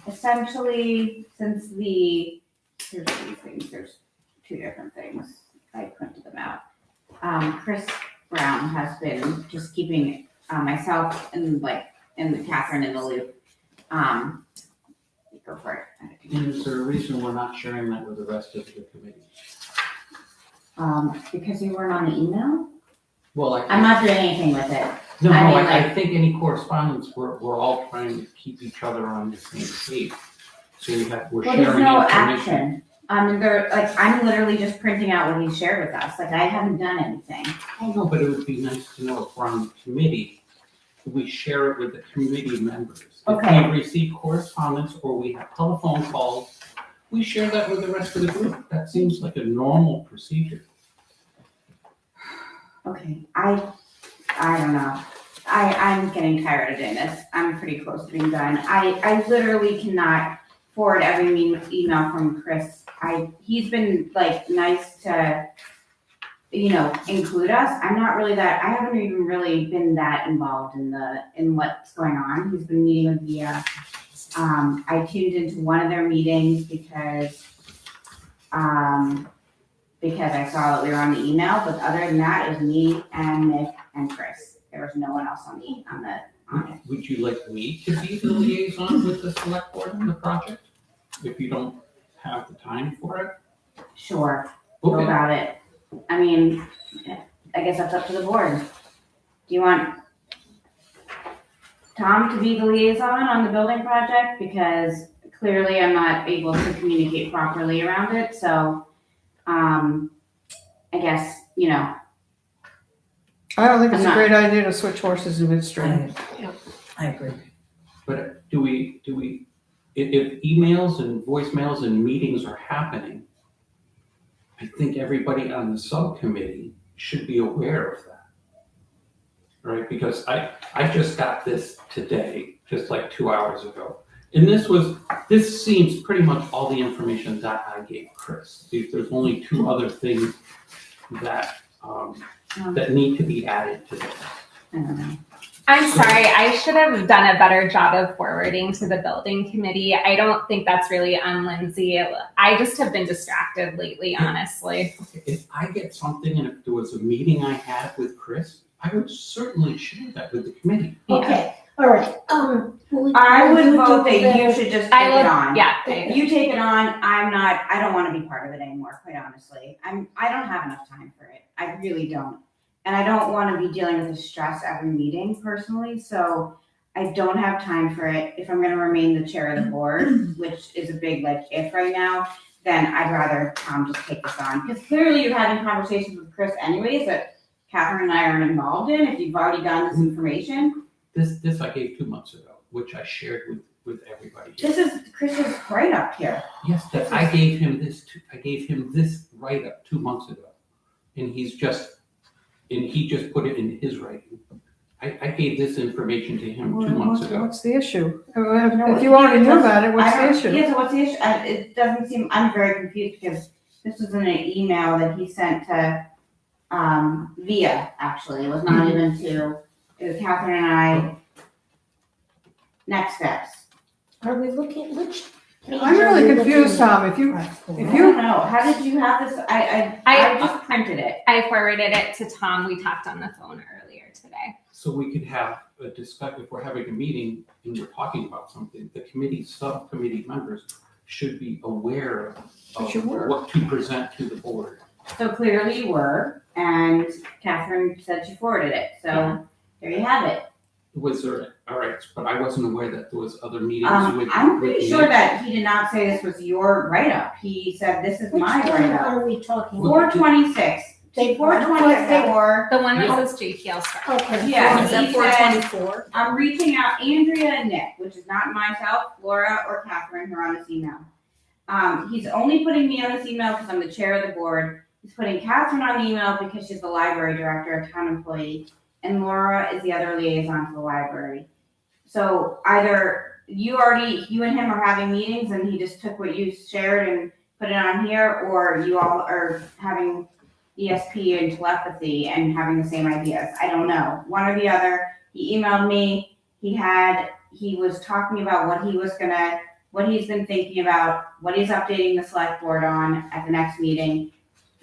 Essentially, since here's these things, there's two different things. I printed them out. Chris Brown has been just keeping myself and Catherine in the loop. Go for it. And is there a reason we're not sharing that with the rest of the committee? Because you weren't on the email? Well, I'm not doing anything with it. No, I mean, I think any correspondence, we're all trying to keep each other on the same page. So we're Well, sharing there's no information. action. I'm literally just printing out what he shared with us. I haven't done anything. Oh, no, but it would be nice to know if we're on the committee, we share it with the committee members. Okay. If we receive correspondence or we have telephone calls, we share that with the rest of the group. That seems like a normal procedure. Okay, I don't know. I'm getting tired of doing this. I'm pretty close to being done. I literally cannot forward every email from Chris. He's been nice to, include us. I'm not really I haven't even really been that involved in what's going on. He's been meeting with Via. I tuned into one of their meetings because I saw that we were on the email, but other than that, it was me and Nick and Chris. There was no one else on it. Would you like me to be the liaison with the select board on the project? If you don't have the time for it? Sure, go Okay. about it. I mean, I guess that's up to the board. Do you want Tom to be the liaison on the building project? Because clearly I'm not able to communicate properly around it, so, I guess, I don't think it's I'm a not- great idea to switch horses in midstream. I agree. But do we, if emails and voicemails and meetings are happening, I think everybody on the subcommittee should be aware of that. Right, because I just got this today, just like 2 hours ago. And this seems pretty much all the information that I gave Chris. There's only two other things that, that need to be added to this. I don't know. I'm sorry, I should have done a better job of forwarding to the building committee. I don't think that's really on Lindsay. I just have been distracted lately, honestly. If I get something and if there was a meeting I had with Chris, I would certainly share that with the committee. Okay, all right, I would vote that you should just take it on. Yeah. You take it on. I don't want to be part of it anymore, quite honestly. I don't have enough time for it. I really don't. And I don't want to be dealing with the stress every meeting personally, so I don't have time for it. If I'm going to remain the chair of the board, which is a big if right now, then I'd rather Tom just take this on. Because clearly you're having conversations with Chris anyways that Catherine and I aren't involved in, if you've already gotten this information. This I gave 2 months ago, which I shared with everybody here. This is Chris's write-up here. Yes, that I gave him this write-up 2 months ago. And he just put it in his writing. I gave this information to him 2 months ago. What's the issue? If you already knew about it, what's the issue? Yeah, so what's the issue? It doesn't seem, I'm very confused because this was in an email that he sent to, Via, actually. It was not even to, it was Catherine and I. Next steps. Are we looking, which page I'm are really we confused, looking at? Tom. If you, I don't know. How did you have this? I just printed it. I forwarded it to Tom. We talked on the phone earlier today. So we could have a discussion, if we're having a meeting and we're talking about something, the committee, subcommittee members should be aware of what to present to the board. So clearly you were, and Catherine said she forwarded it. So there you have it. Was there, all right, but I wasn't aware that there was other meetings with. I'm pretty with sure Nick. that he did not say this was your write-up. He said this is Which my one write-up. are we talking about? 426. Take 424. The one that Yeah. says JTL start. Okay. Yeah, Is that he 424? I'm reaching out Andrea and Nick, which is not myself, Laura, or Catherine who are on this email. He's only putting me on this email because I'm the chair of the board. He's putting Catherine on the email because she's the library director, a town employee, and Laura is the other liaison to the library. So either you and him are having meetings and he just took what you shared and put it on here, or you all are having ESP and telepathy and having the same ideas. I don't know. One or the other. He emailed me. He was talking about what he's been thinking about, what he's updating the select board on at the next meeting.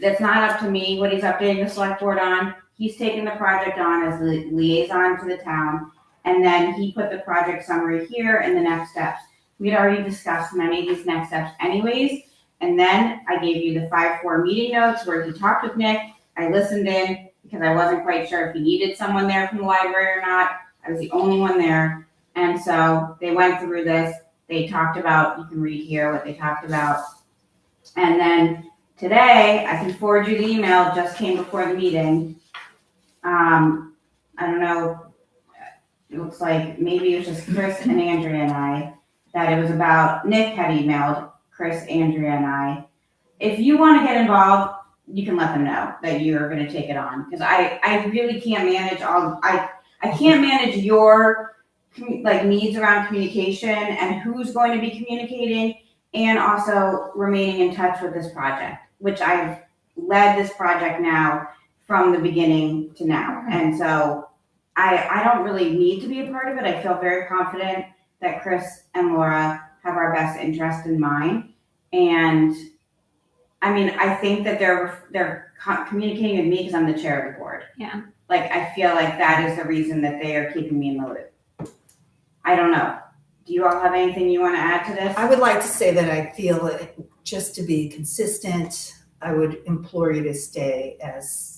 That's not up to me what he's updating the select board on. He's taken the project on as the liaison to the town, and then he put the project summary here and the next steps. We'd already discussed many of these next steps anyways, and then I gave you the 5-4 meeting notes where he talked with Nick. I listened in because I wasn't quite sure if he needed someone there from the library or not. I was the only one there, and so they went through this. They talked about, you can read here what they talked about, and then today, I can forward you the email, just came before the meeting. I don't know, it looks like maybe it was just Chris and Andrea and I, that it was about, Nick had emailed Chris, Andrea, and I. If you want to get involved, you can let them know that you're going to take it on, because I really can't manage I can't manage your needs around communication and who's going to be communicating, and also remaining in touch with this project, which I've led this project now from the beginning to now. And so I don't really need to be a part of it. I feel very confident that Chris and Laura have our best interest in mind. And I mean, I think that they're communicating with me because I'm the chair of the board. Yeah. I feel like that is the reason that they are keeping me in the loop. I don't know. Do you all have anything you want to add to this? I would like to say that I feel just to be consistent, I would implore you to stay as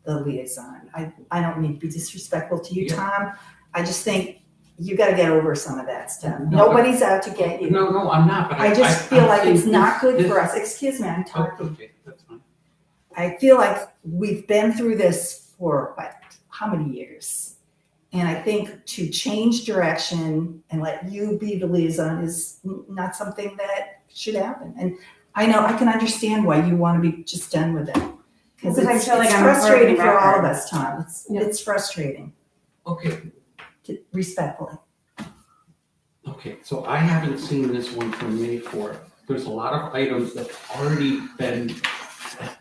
the liaison. I don't mean to be disrespectful to you, Tom. I just think you got to get over some of that stuff. Nobody's out to get you. No, I'm not. But I just feel like it's not good for us. Excuse me, I'm talking. Okay, that's fine. I feel like we've been through this for how many years? And I think to change direction and let you be the liaison is not something that should happen. And I know I can understand why you want to be just done with it. Because it's frustrating for all of us, Tom. It's frustrating. Okay. Respectfully. Okay, so I haven't seen this one from May 4th. There's a lot of items that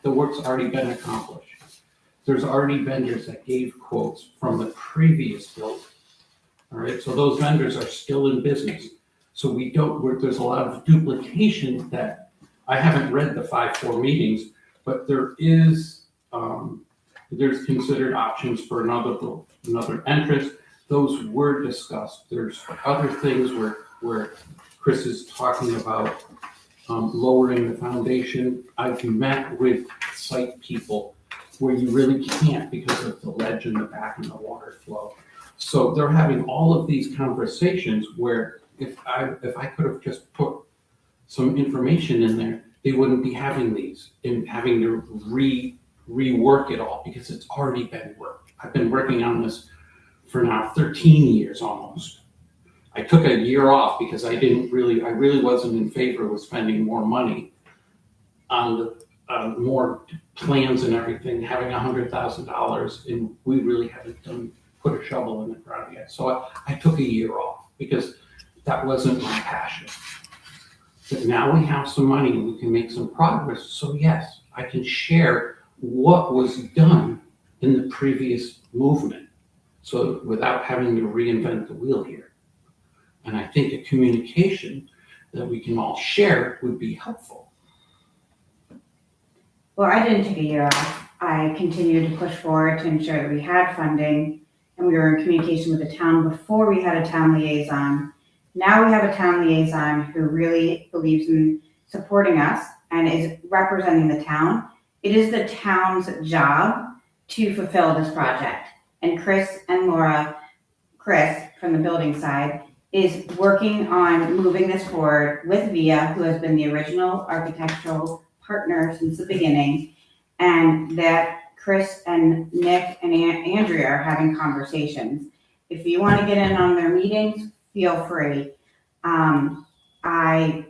the work's already been accomplished. There's already vendors that gave quotes from the previous build. All right, so those vendors are still in business. So there's a lot of duplication that I haven't read the 5-4 meetings, but there's considered options for another entrance. Those were discussed. There's other things where Chris is talking about lowering the foundation. I've met with site people where you really can't because of the ledge in the back and the water flow. So they're having all of these conversations where if I could have just put some information in there, they wouldn't be having these and having to rework it all because it's already been worked. I've been working on this for now 13 years almost. I took a year off because I really wasn't in favor of spending more money on the more plans and everything, having $100,000, and we really haven't put a shovel in the ground yet. So I took a year off because that wasn't my passion. But now we have some money and we can make some progress. So yes, I can share what was done in the previous movement. So without having to reinvent the wheel here. And I think a communication that we can all share would be helpful. Well, I didn't take a year off. I continued to push forward to ensure that we had funding, and we were in communication with the town before we had a town liaison. Now we have a town liaison who really believes in supporting us and is representing the town. It is the town's job to fulfill this project. And Chris from the building side, is working on moving this forward with VIA, who has been the original architectural partner since the beginning, and that Chris and Nick and Andrea are having conversations. If you want to get in on their meetings, feel free. I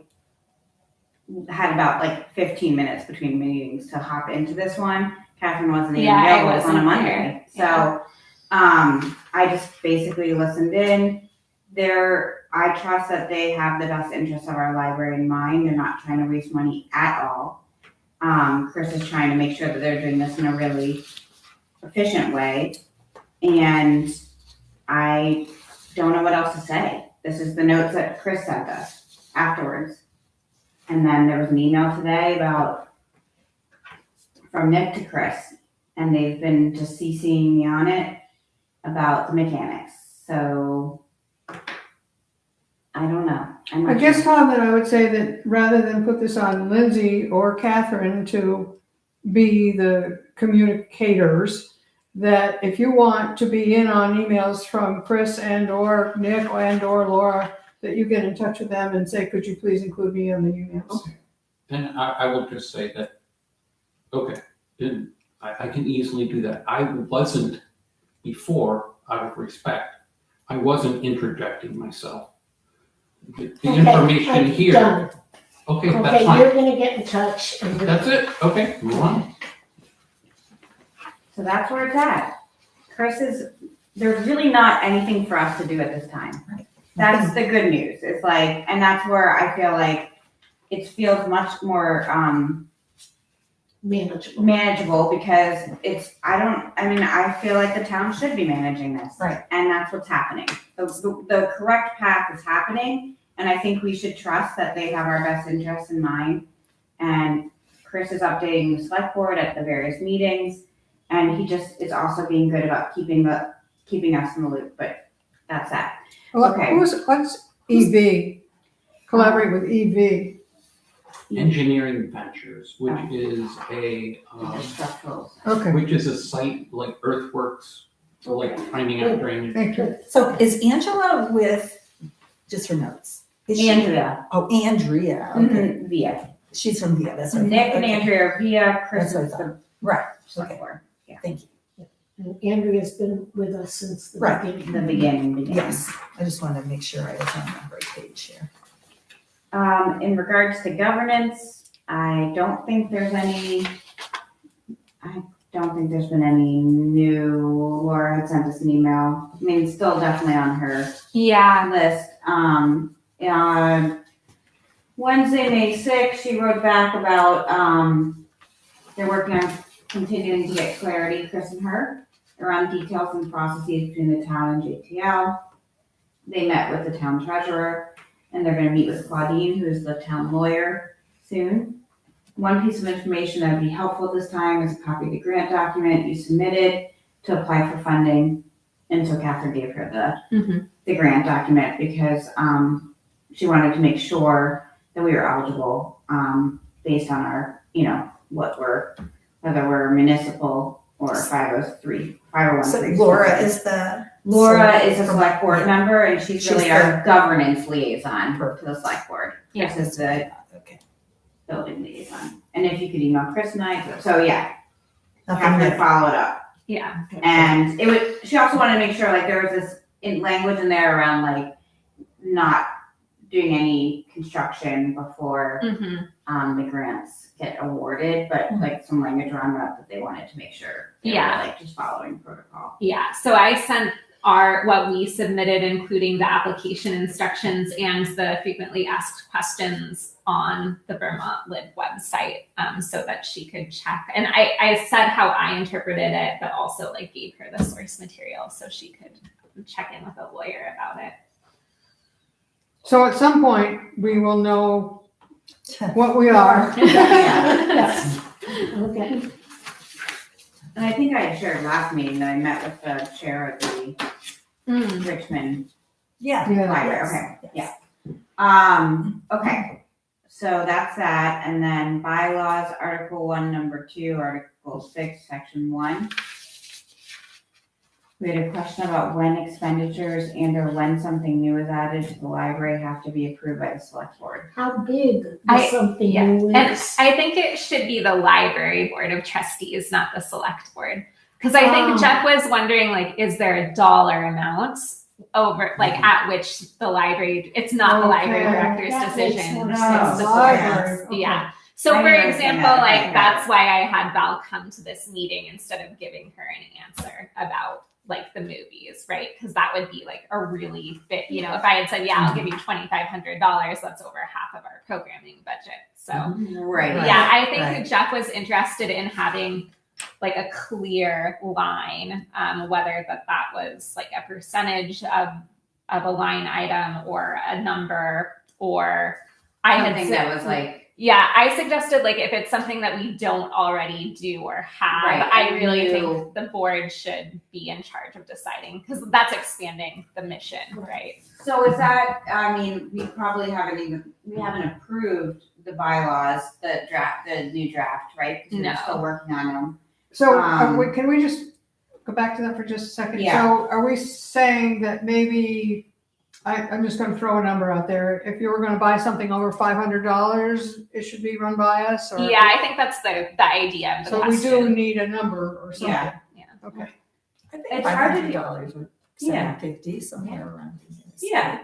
had about 15 minutes between meetings to hop into this one. Catherine wasn't even available. It was on a Monday. So I just basically listened in. I trust that they have the best interests of our library in mind. They're not trying to waste money at all. Chris is trying to make sure that they're doing this in a really efficient way. And I don't know what else to say. This is the notes that Chris sent us afterwards. And then there was an email today from Nick to Chris. And they've been just CCing me on it about the mechanics. So I don't know. I guess, Tom, that I would say that rather than put this on Lindsay or Catherine to be the communicators, that if you want to be in on emails from Chris and or Nick and or Laura, that you get in touch with them and say, could you please include me on the emails? Okay. And I will just say that, okay, then I can easily do that. I wasn't before, out of respect, I wasn't interjecting myself. The information here. Done. Okay, that's Okay, fine. you're gonna get in touch. And That's it. Okay, move on. So that's where it's at. There's really not anything for us to do at this time. Right. That's the good news. It's and that's where I feel like it feels much more manageable because I feel like the town should be managing this. Right. And that's what's happening. The correct path is happening, and I think we should trust that they have our best interests in mind. And Chris is updating the select board at the various meetings, and he just is also being good about keeping us in the loop, but that's that. Well, Okay. What's EV? Collaborate with EV. Engineering Ventures, which is Structural. Okay. which is a site like earthworks, so finding out drainage. Thank you. So is Angela with, just for notes? Is she- Andrea. Oh, Andrea, okay. Via. She's from Via, that's right. Nick and Okay. Andrea are Via. Chris That's is what I the Right, select okay, board. thank you. And Andrea's been with us since the Right. beginning. The beginning. Yes, I just wanted to make sure I was on the right page here. In regards to governance, I don't think there's been any new. Laura had sent us an email. I mean, it's still definitely on her Yeah. list. On Wednesday, May 6th, she wrote back about, they're working on continuing to get clarity, Chris and her, around details and processes between the town and JTL. They met with the town treasurer, and they're gonna meet with Claudine, who's the town lawyer, soon. One piece of information that would be helpful this time is a copy of the grant document you submitted to apply for funding. And so Catherine gave her the grant document because she wanted to make sure that we were eligible based on our, whether we're municipal or 503, 501. So Laura is the. Laura is a select board member, and she's really She's our governance liaison to the select board. Yeah. This is the Okay. building liaison. And if you could email Chris and I, so yeah, Nothing Catherine new. followed up. Yeah. And she also wanted to make sure like there was this language in there around like not doing any construction before the grants get awarded, but like some language around that they wanted to make sure they were like just following protocol. Yeah, so I sent what we submitted, including the application instructions and the frequently asked questions on the Vermont Lib website, so that she could check. And I said how I interpreted it, but also like gave her the source material so she could check in with a lawyer about it. So at some point, we will know what we are. Yes. Okay. And I think I had shared last meeting that I met with the chair of the Richmond Yeah. Library. Okay, yeah. Okay, so that's that, and then bylaws, Article 1, Number 2, Article 6, Section 1. We had a question about when expenditures and or when something new is added to the library have to be approved by the select board. How big does something new And is? I think it should be the library board of trustees, not the select board. Because I think Jeff was wondering, like, is there a dollar amount over, like, at which the library, it's not the library director's That makes decision. more It's sense. the Library, board's. okay. Yeah. So I for understand example, that. like, that's why I had Val come to this meeting instead of giving her an answer about like the movies, right? Because that would be like a really big, if I had said, I'll give you $2,500, that's over half of our programming budget. So Right. yeah, I think Right. Jeff was interested in having like a clear line, whether that was like a percentage of a line item or a number, or Something that was like, I suggested like if it's something that we don't already do or have, Right, I and really you- think the board should be in charge of deciding, because that's expanding the mission, right? so is that, I mean, we probably haven't approved the bylaws, the new draft, right? Because No. we're still working on them. So can we just go back to that for just a second? Yeah. So are we saying that maybe, I'm just gonna throw a number out there, if you were gonna buy something over $500, it should be run by us, or? Yeah, I think that's the idea of the So we question. do need a number or something? Yeah. Okay. I think It's hard to do. $500 or Yeah. $750, somewhere around. Yeah.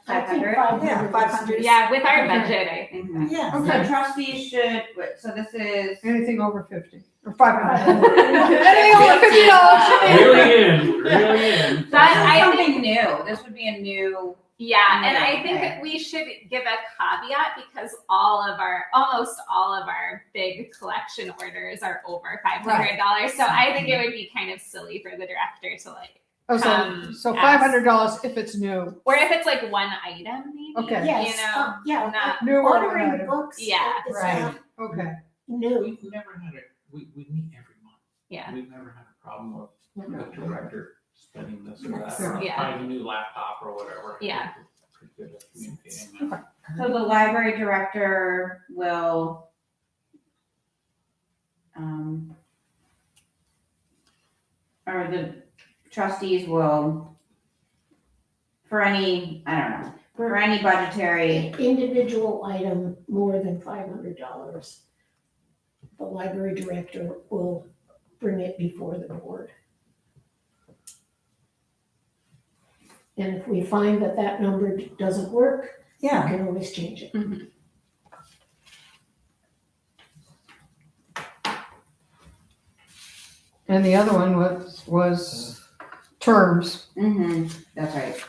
I think 500? 500. Yeah, 500. Yeah, with our Okay. budget, I think. Mhm. Yeah. Okay. So trustees should, so this is. Anything over 50 or 500? Anything over $50? Really in. That I Something new, this would be a new. Yeah, and I Okay. think we should give a caveat because almost all of our big collection orders are over $500. So I think it would be kind of silly for the director to like, Oh, so $500 if it's new. or if it's like one item, maybe. Okay. Yes, yeah, not- New or one ordering item. books Yeah. is Right. not Okay. new. We've never had it, we meet every month. Yeah. We've never had a problem with the director spending this or that, or Yeah. buying a new laptop or whatever. Yeah. Pretty good at communicating that. So the library director will, or the trustees will, for any, I don't know, for any budgetary, Individual item more than $500, the library director will bring it before the board. And if we find that that number doesn't work, we Yeah. can always change it. And the other one was terms. that's right.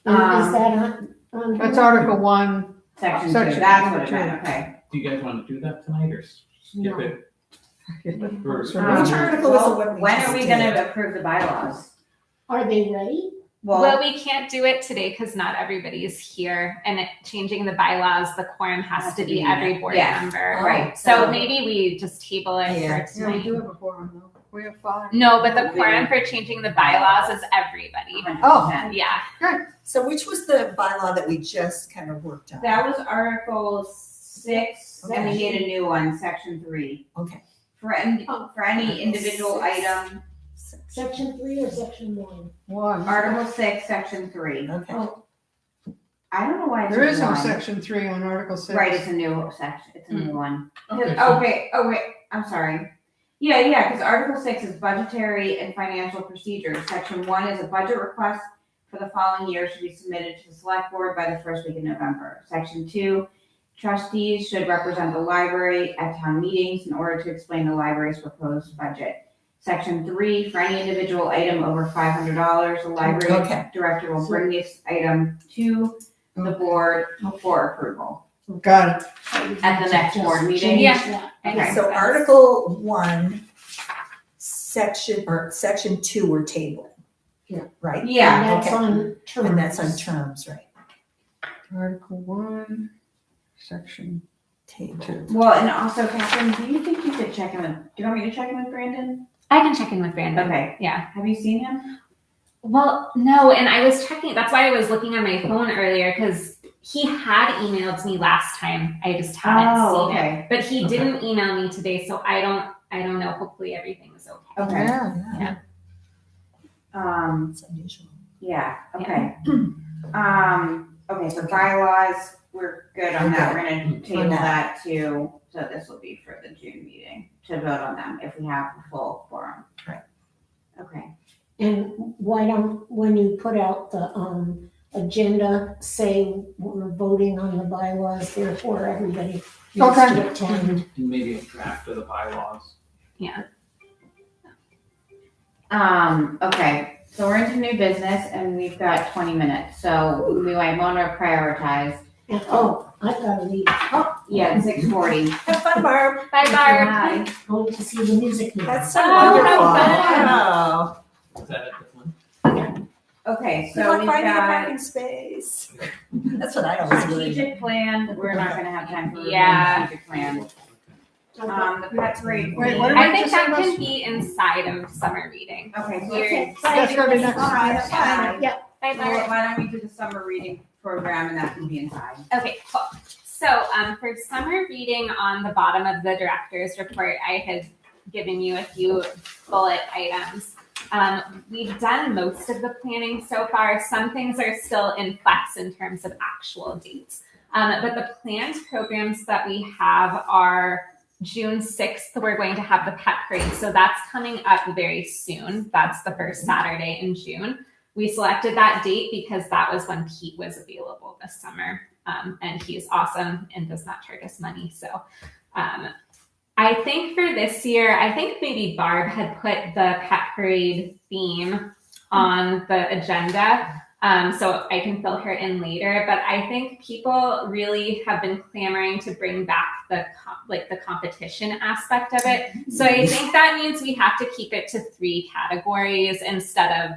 And is that on? That's Article 1. Section Section 2, that's what it two. meant, okay. Do you guys want to do that tonight or skip No. it? Or- Which article is the one we When just are we did? gonna approve the bylaws? Are they ready? Well, we can't do it today because not everybody's here, and changing the bylaws, the quorum has to be every board Yes. member. Right. So maybe we just table it Yeah. for Yeah, we tonight. do have a forum though. We have 5. No, but the quorum for changing the bylaws is everybody. 100%. Yeah. So which was the bylaw that we just kind of worked on? That was Article 6, and we Okay. made a new one, Section 3. Okay. For any Article individual 6. item, Section 3 or section 1? 1. Article 6, Section 3. Okay. Oh, I don't know why it's There is no one. Section 3 on Article 6. Right, it's a new section, it's a new one. Okay. Okay, I'm sorry. Yeah, because Article 6 is budgetary and financial procedures. Section 1 is a budget request for the following year should be submitted to the select board by the first week in November. Section 2, trustees should represent the library at town meetings in order to explain the library's proposed budget. Section 3, for any individual item over $500, the library Okay. director will bring this item to the board for approval Got it. at the next board meeting. Yeah. Okay. So Article 1, Section 2 we're tabling. Yeah. Right? Yeah. And that's Okay. on terms. And that's on terms, right? Article 1, Section Table. 2. Well, and also, Catherine, do you think you could check in with, do you want me to check in with Brandon? I can check in with Brandon. Okay. Yeah. Have you seen him? Well, no, and I was checking. That's why I was looking on my phone earlier because he had emailed me last time. I just haven't seen it. okay. But he Okay. didn't email me today, so I don't know. Hopefully everything's okay. Okay. Yeah. It's unusual. Yeah, okay. Okay, so bylaws, we're good on that. We're gonna table that too. So this will be for the June meeting to vote on them if we have a full quorum. Right. Okay. And why don't, when you put out the agenda, say we're voting on the bylaws, therefore everybody needs Okay. to attend. And maybe a draft of the bylaws. Okay, so we're into new business and we've got 20 minutes, so we might wanna prioritize. And, oh, I've got to leave. Oh, Yeah, 6:40. Have fun, Barb. Bye, Barb. Bye. going to see the music. meeting. That's so Oh, how wonderful. fun. Wow. Is that at the one? Okay, Good so luck we've finding a got parking space. That's what I always worry. strategic plan, we're not gonna have time for the Yeah. strategic plan. The pet parade. Wait, what theme. did I think just that send us? can be inside of summer reading. Okay, so Okay. That's gonna be next All right, that's fine. Yeah, Bye, Well, Barb. why don't we do the summer reading program and that can be inside? Okay, cool. So for summer reading on the bottom of the director's report, I had given you a few bullet items. We've done most of the planning so far. Some things are still in flux in terms of actual dates. But the planned programs that we have are June 6th, we're going to have the pet parade. So that's coming up very soon. That's the first Saturday in June. We selected that date because that was when Pete was available this summer. And he's awesome and does not charge us money. So I think for this year, I think maybe Barb had put the pet parade theme on the agenda. So I can fill her in later, but I think people really have been clamoring to bring back the competition aspect of it. So I think that means we have to keep it to 3 categories instead of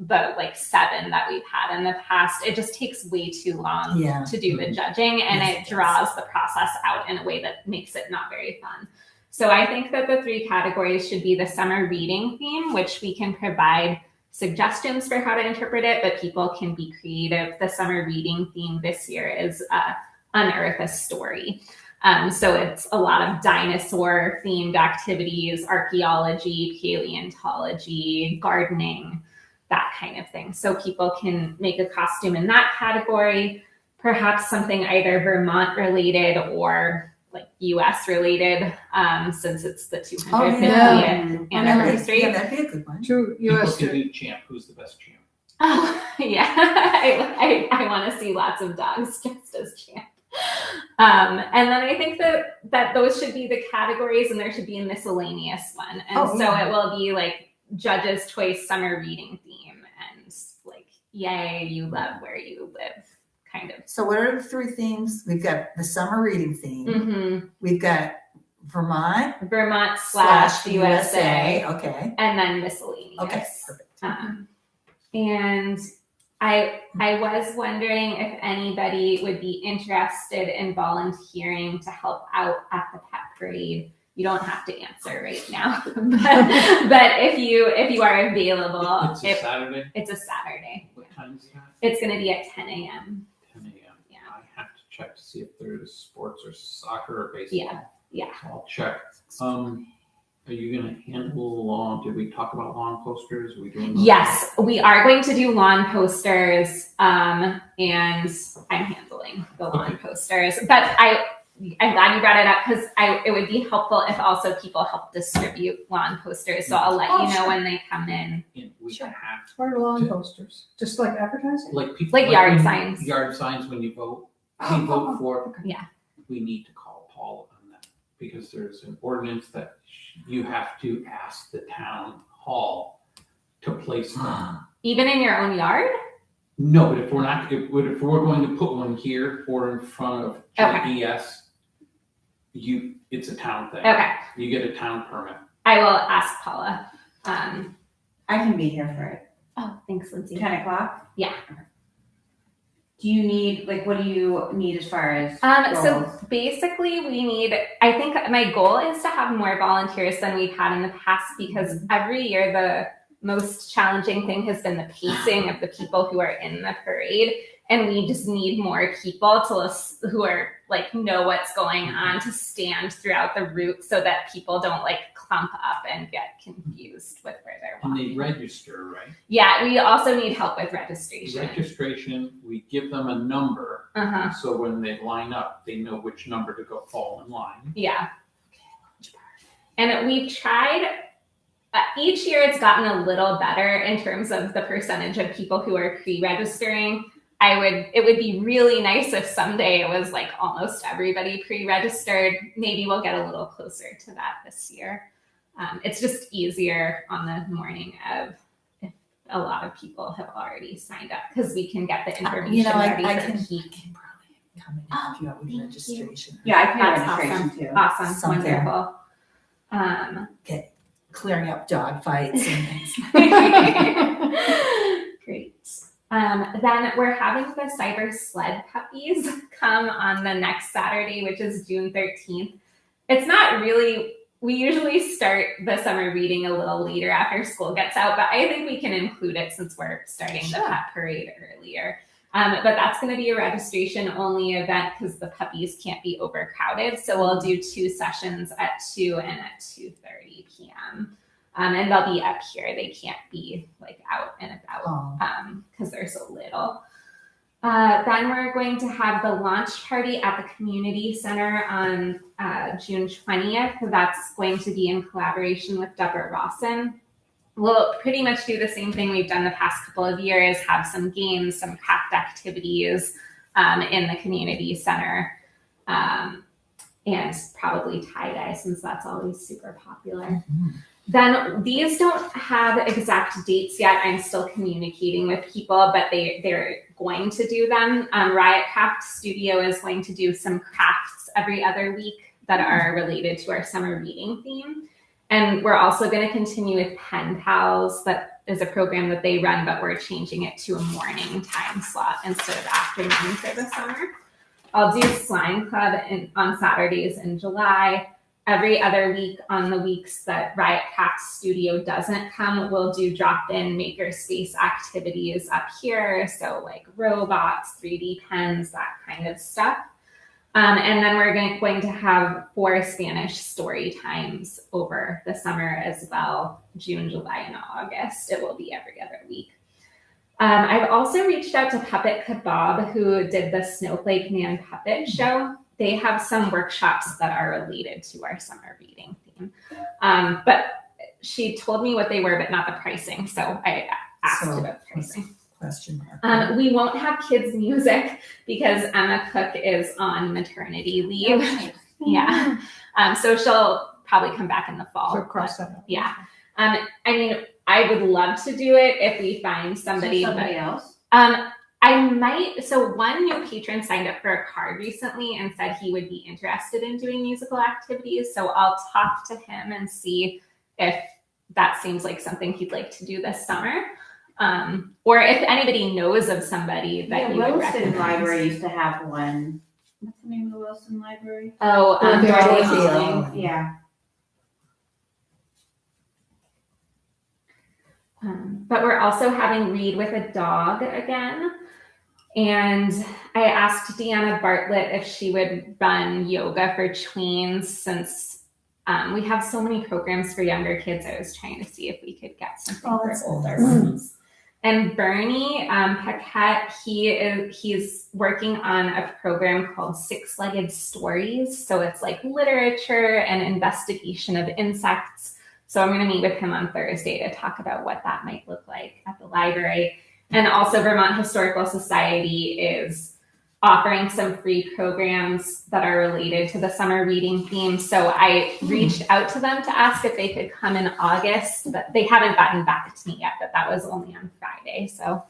the 7 that we've had in the past. It just takes way too long Yeah. to do the judging, and Yes, it it draws the process out in a way that makes it not very fun. So I think that the 3 categories should be the summer reading theme, which we can provide suggestions for how to interpret it, but people can be creative. The summer reading theme this year is Unearth a Story. So it's a lot of dinosaur themed activities, archaeology, paleontology, gardening, that kind of thing. So people can make a costume in that category, perhaps something either Vermont related or US related, since it's the 250th anniversary. Yeah, that'd be a good one. 2 People US can do champ. Who's the best champ? Oh, yeah. I want to see lots of dogs dressed as champ. And then I think that those should be the categories, and there should be a miscellaneous one. And it will be judge's choice summer reading theme and yay, you love where you live, kind of. So what are the 3 themes? We've got the summer reading theme. Mm-hmm. We've got Vermont Vermont / USA. Okay. And then miscellaneous. Okay, perfect. And I was wondering if anybody would be interested in volunteering to help out at the pet parade. You don't have to answer right now, but if you are available, It's a Saturday. It's a Saturday. What time is that? It's going to be at 10 a.m. 10 a.m. Yeah. I have to check to see if there's sports or soccer or baseball. Yeah. I'll check. Are you going to handle lawn? Did we talk about lawn posters? Are we doing those? Yes, we are going to do lawn posters, and I'm handling the lawn posters. But I'm glad you brought it up because it would be helpful if also people help distribute lawn posters. So I'll let you know when they come in. And we have What are lawn posters? Just like advertising? like people Like yard when- signs. Yard signs when you vote. We vote for. Yeah. We need to call Paul on that because there's an ordinance that you have to ask the town hall to place them. Even in your own yard? No, but if we're going to put one here or in front of JTS, it's a town thing. Okay, You get a town permit. I will ask Paula. I can be here for it. Oh, thanks, Lindsay. 10 o'clock? Yeah. Do you need, what do you need as far as So goals? basically I think my goal is to have more volunteers than we've had in the past because every year the most challenging thing has been the pacing of the people who are in the parade. And we just need more people who are know what's going on to stand throughout the route so that people don't clump up and get confused with where they're And walking. they register, right? Yeah, we also need help with registration. Registration, we give them a number. Uh-huh. So when they line up, they know which number to go fall in line. Yeah. And we've tried, each year it's gotten a little better in terms of the percentage of people who are pre-registering. It would be really nice if someday it was almost everybody pre-registered. Maybe we'll get a little closer to that this year. It's just easier on the morning of if a lot of people have already signed up because we can get the information ready I for can peak. come and help you out with thank registration. Yeah, I can That's registration too. Awesome, Something. wonderful. Clearing up dog fights and things. Great. Then we're having the cyber sled puppies come on the next Saturday, which is June 13th. It's not really, we usually start the summer reading a little later after school gets out, but I think we can include it since we're starting the pet parade earlier. But that's going to be a registration only event because the puppies can't be overcrowded. So we'll do 2 sessions at 2 and at 2:30 p.m. And they'll be up here. They can't be out and about because they're so little. Then we're going to have the launch party at the community center on June 20th. That's going to be in collaboration with Deborah Rawson. We'll pretty much do the same thing we've done the past couple of years, have some games, some craft activities in the community center, and probably tie-dye since that's always super popular. Mm-hmm. Then these don't have exact dates yet. I'm still communicating with people, but they're going to do them. Riot Craft Studio is going to do some crafts every other week that are related to our summer reading theme. And we're also going to continue with Pen Pals. That is a program that they run, but we're changing it to a morning time slot instead of afternoon for the summer. I'll do Slime Club on Saturdays in July. Every other week on the weeks that Riot Craft Studio doesn't come, we'll do drop-in makerspace activities up here. So robots, 3D pens, that kind of stuff. And then we're going to have 4 Spanish story times over the summer as well, June, July, and August. It will be every other week. I've also reached out to Puppet Kebab, who did the Snowflake Man Puppet Show. They have some workshops that are related to our summer reading theme. But she told me what they were, but not the pricing. So I asked about the pricing. Question mark. We won't have kids music because Emma Cook is on maternity leave. Yeah. So she'll probably come back in the fall. So cross that out. Yeah. I mean, I would love to do it if we find somebody. Somebody else? I might. So one new patron signed up for a card recently and said he would be interested in doing musical activities. So I'll talk to him and see if that seems like something he'd like to do this summer. Or if anybody knows of somebody that you would Wilson recommend. Library used to have one. What's the name of the Wilson Library? Oh, Dorothy Dorothy Alling. Alling. Yeah. But we're also having Read with a Dog again. And I asked Deanna Bartlett if she would run yoga for tweens since we have so many programs for younger kids. I was trying to see if we could get something for older ones. And Bernie Paquette, he's working on a program called Six-Legged Stories. So it's like literature and investigation of insects. So I'm going to meet with him on Thursday to talk about what that might look like at the library. And also Vermont Historical Society is offering some free programs that are related to the summer reading theme. So I reached out to them to ask if they could come in August, but they haven't gotten back to me yet, but that was only on Friday. So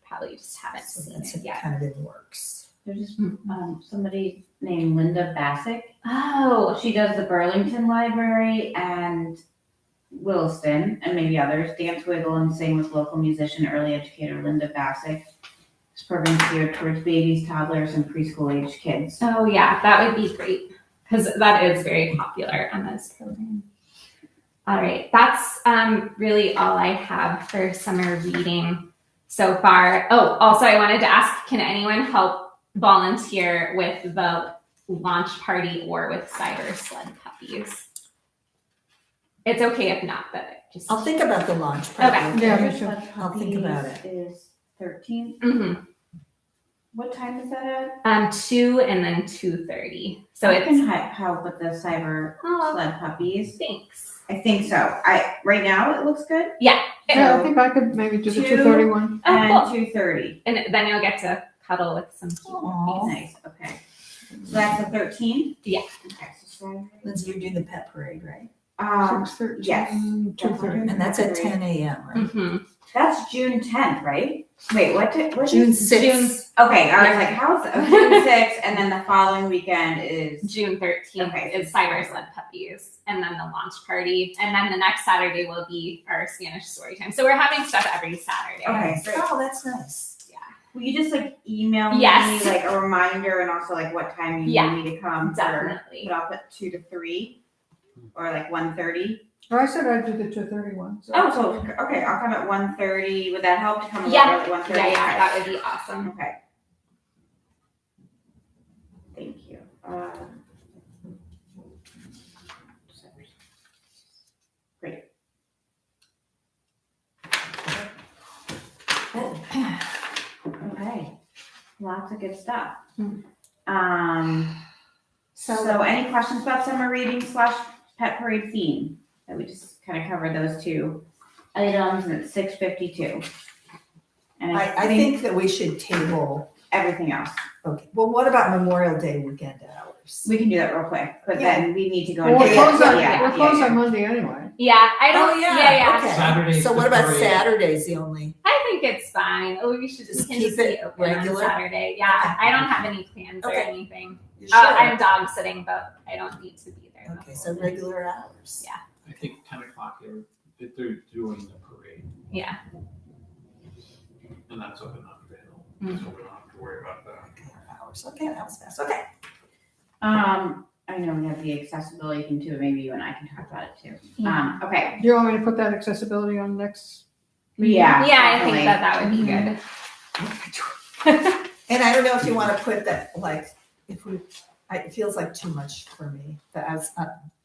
probably just haven't seen it yet. Kind of in the works. There's somebody named Linda Bassick. Oh, She does the Burlington Library and Williston and maybe others. Dance, Wiggle, and Sing with local musician, early educator Linda Bassick. This program is geared towards babies, toddlers, and preschool age kids. oh yeah, that would be great because that is very popular on this program. All right, that's really all I have for summer reading so far. Oh, also I wanted to ask, can anyone help volunteer with the launch party or with Cyber Sled Puppies? It's okay if not, but just. I'll think about the launch party. Okay. Yeah, me too. I'll think about it. Is 13th. Mm-hmm. What time is that at? 2 and then 2:30. So I it's. can help with the Cyber Oh, Sled Puppies. thanks. I think so. Right now it looks good. Yeah, I think I could maybe do the 2:31. Oh, And cool. 2:30. And then you'll get to cuddle with some cute Aw. puppies. Nice. Okay. So that's the 13th. Yeah. Okay. So Saturday. Lindsay, you're doing the pet parade, right? 6:13, yes. 2:30. And that's at 10 a.m., right? Mm-hmm. That's June 10th, right? Wait, what? June 6th. Okay, I was like, how's June 6th? And then the following weekend is June 13th Okay. is Cyber Sled Puppies, and then the launch party, and then the next Saturday will be our Spanish story time. So we're having stuff every Saturday. okay. Great. Oh, that's nice. Will you just like email me Yes. like a reminder and also like what time you Yeah, need me to come? Definitely. But I'll put 2 to 3 or like 1:30. Oh, I said I'd do the 2:31. So. Oh, so okay, I'll come at 1:30. Would that help to come Yeah. at 1:30? Yeah, that would be awesome. Okay. Thank you. Great. Okay. Lots of good stuff. So any questions about summer reading / pet parade theme? That we just kind of covered those two items, and it's 6:52. And I think that we should table. everything else. Okay. Well, what about Memorial Day weekend hours? We can do that real quick, but Yeah. then we need to go Well, we're into closed on, yeah, we're closed yeah. on Monday anyway. Yeah, I don't. Oh, yeah. Yeah. Okay. Saturday's So what the about parade. Saturdays? The only. I think it's fine. Oh, we should just Keep just it be open regular? on Saturday. Yeah, Okay. I don't have any plans or Okay. anything. You sure? I'm dog sitting, but I don't need to be there. the Okay, whole so day. regular hours. Yeah. I think 10 o'clock they're doing the parade, Yeah. and that's open up the hill, Mm. so we don't have to worry about that. Hours. Okay, that was fast. Okay. I know we have the accessibility thing too. Maybe you and I can talk about it too. Yeah. Okay. Do you want me to put that accessibility on next meeting? Yeah. Yeah, I definitely. think that would be good. And I don't know if you want to put that, like, it feels like too much for me, that I was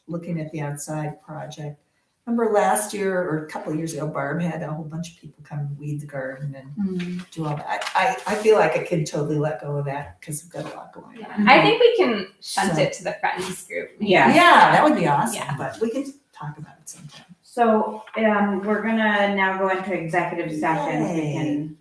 looking at the outside project. Remember last year or a couple of years ago, Barb had a whole bunch of people come and weed the garden and do all that. I feel like I could totally let go of that because we've got a lot going on. I think we can shunt So- it to the friends group. maybe. Yeah. Yeah, that would be awesome, Yeah. but we can talk about it sometime. So we're gonna now go into executive session. So we Yay. can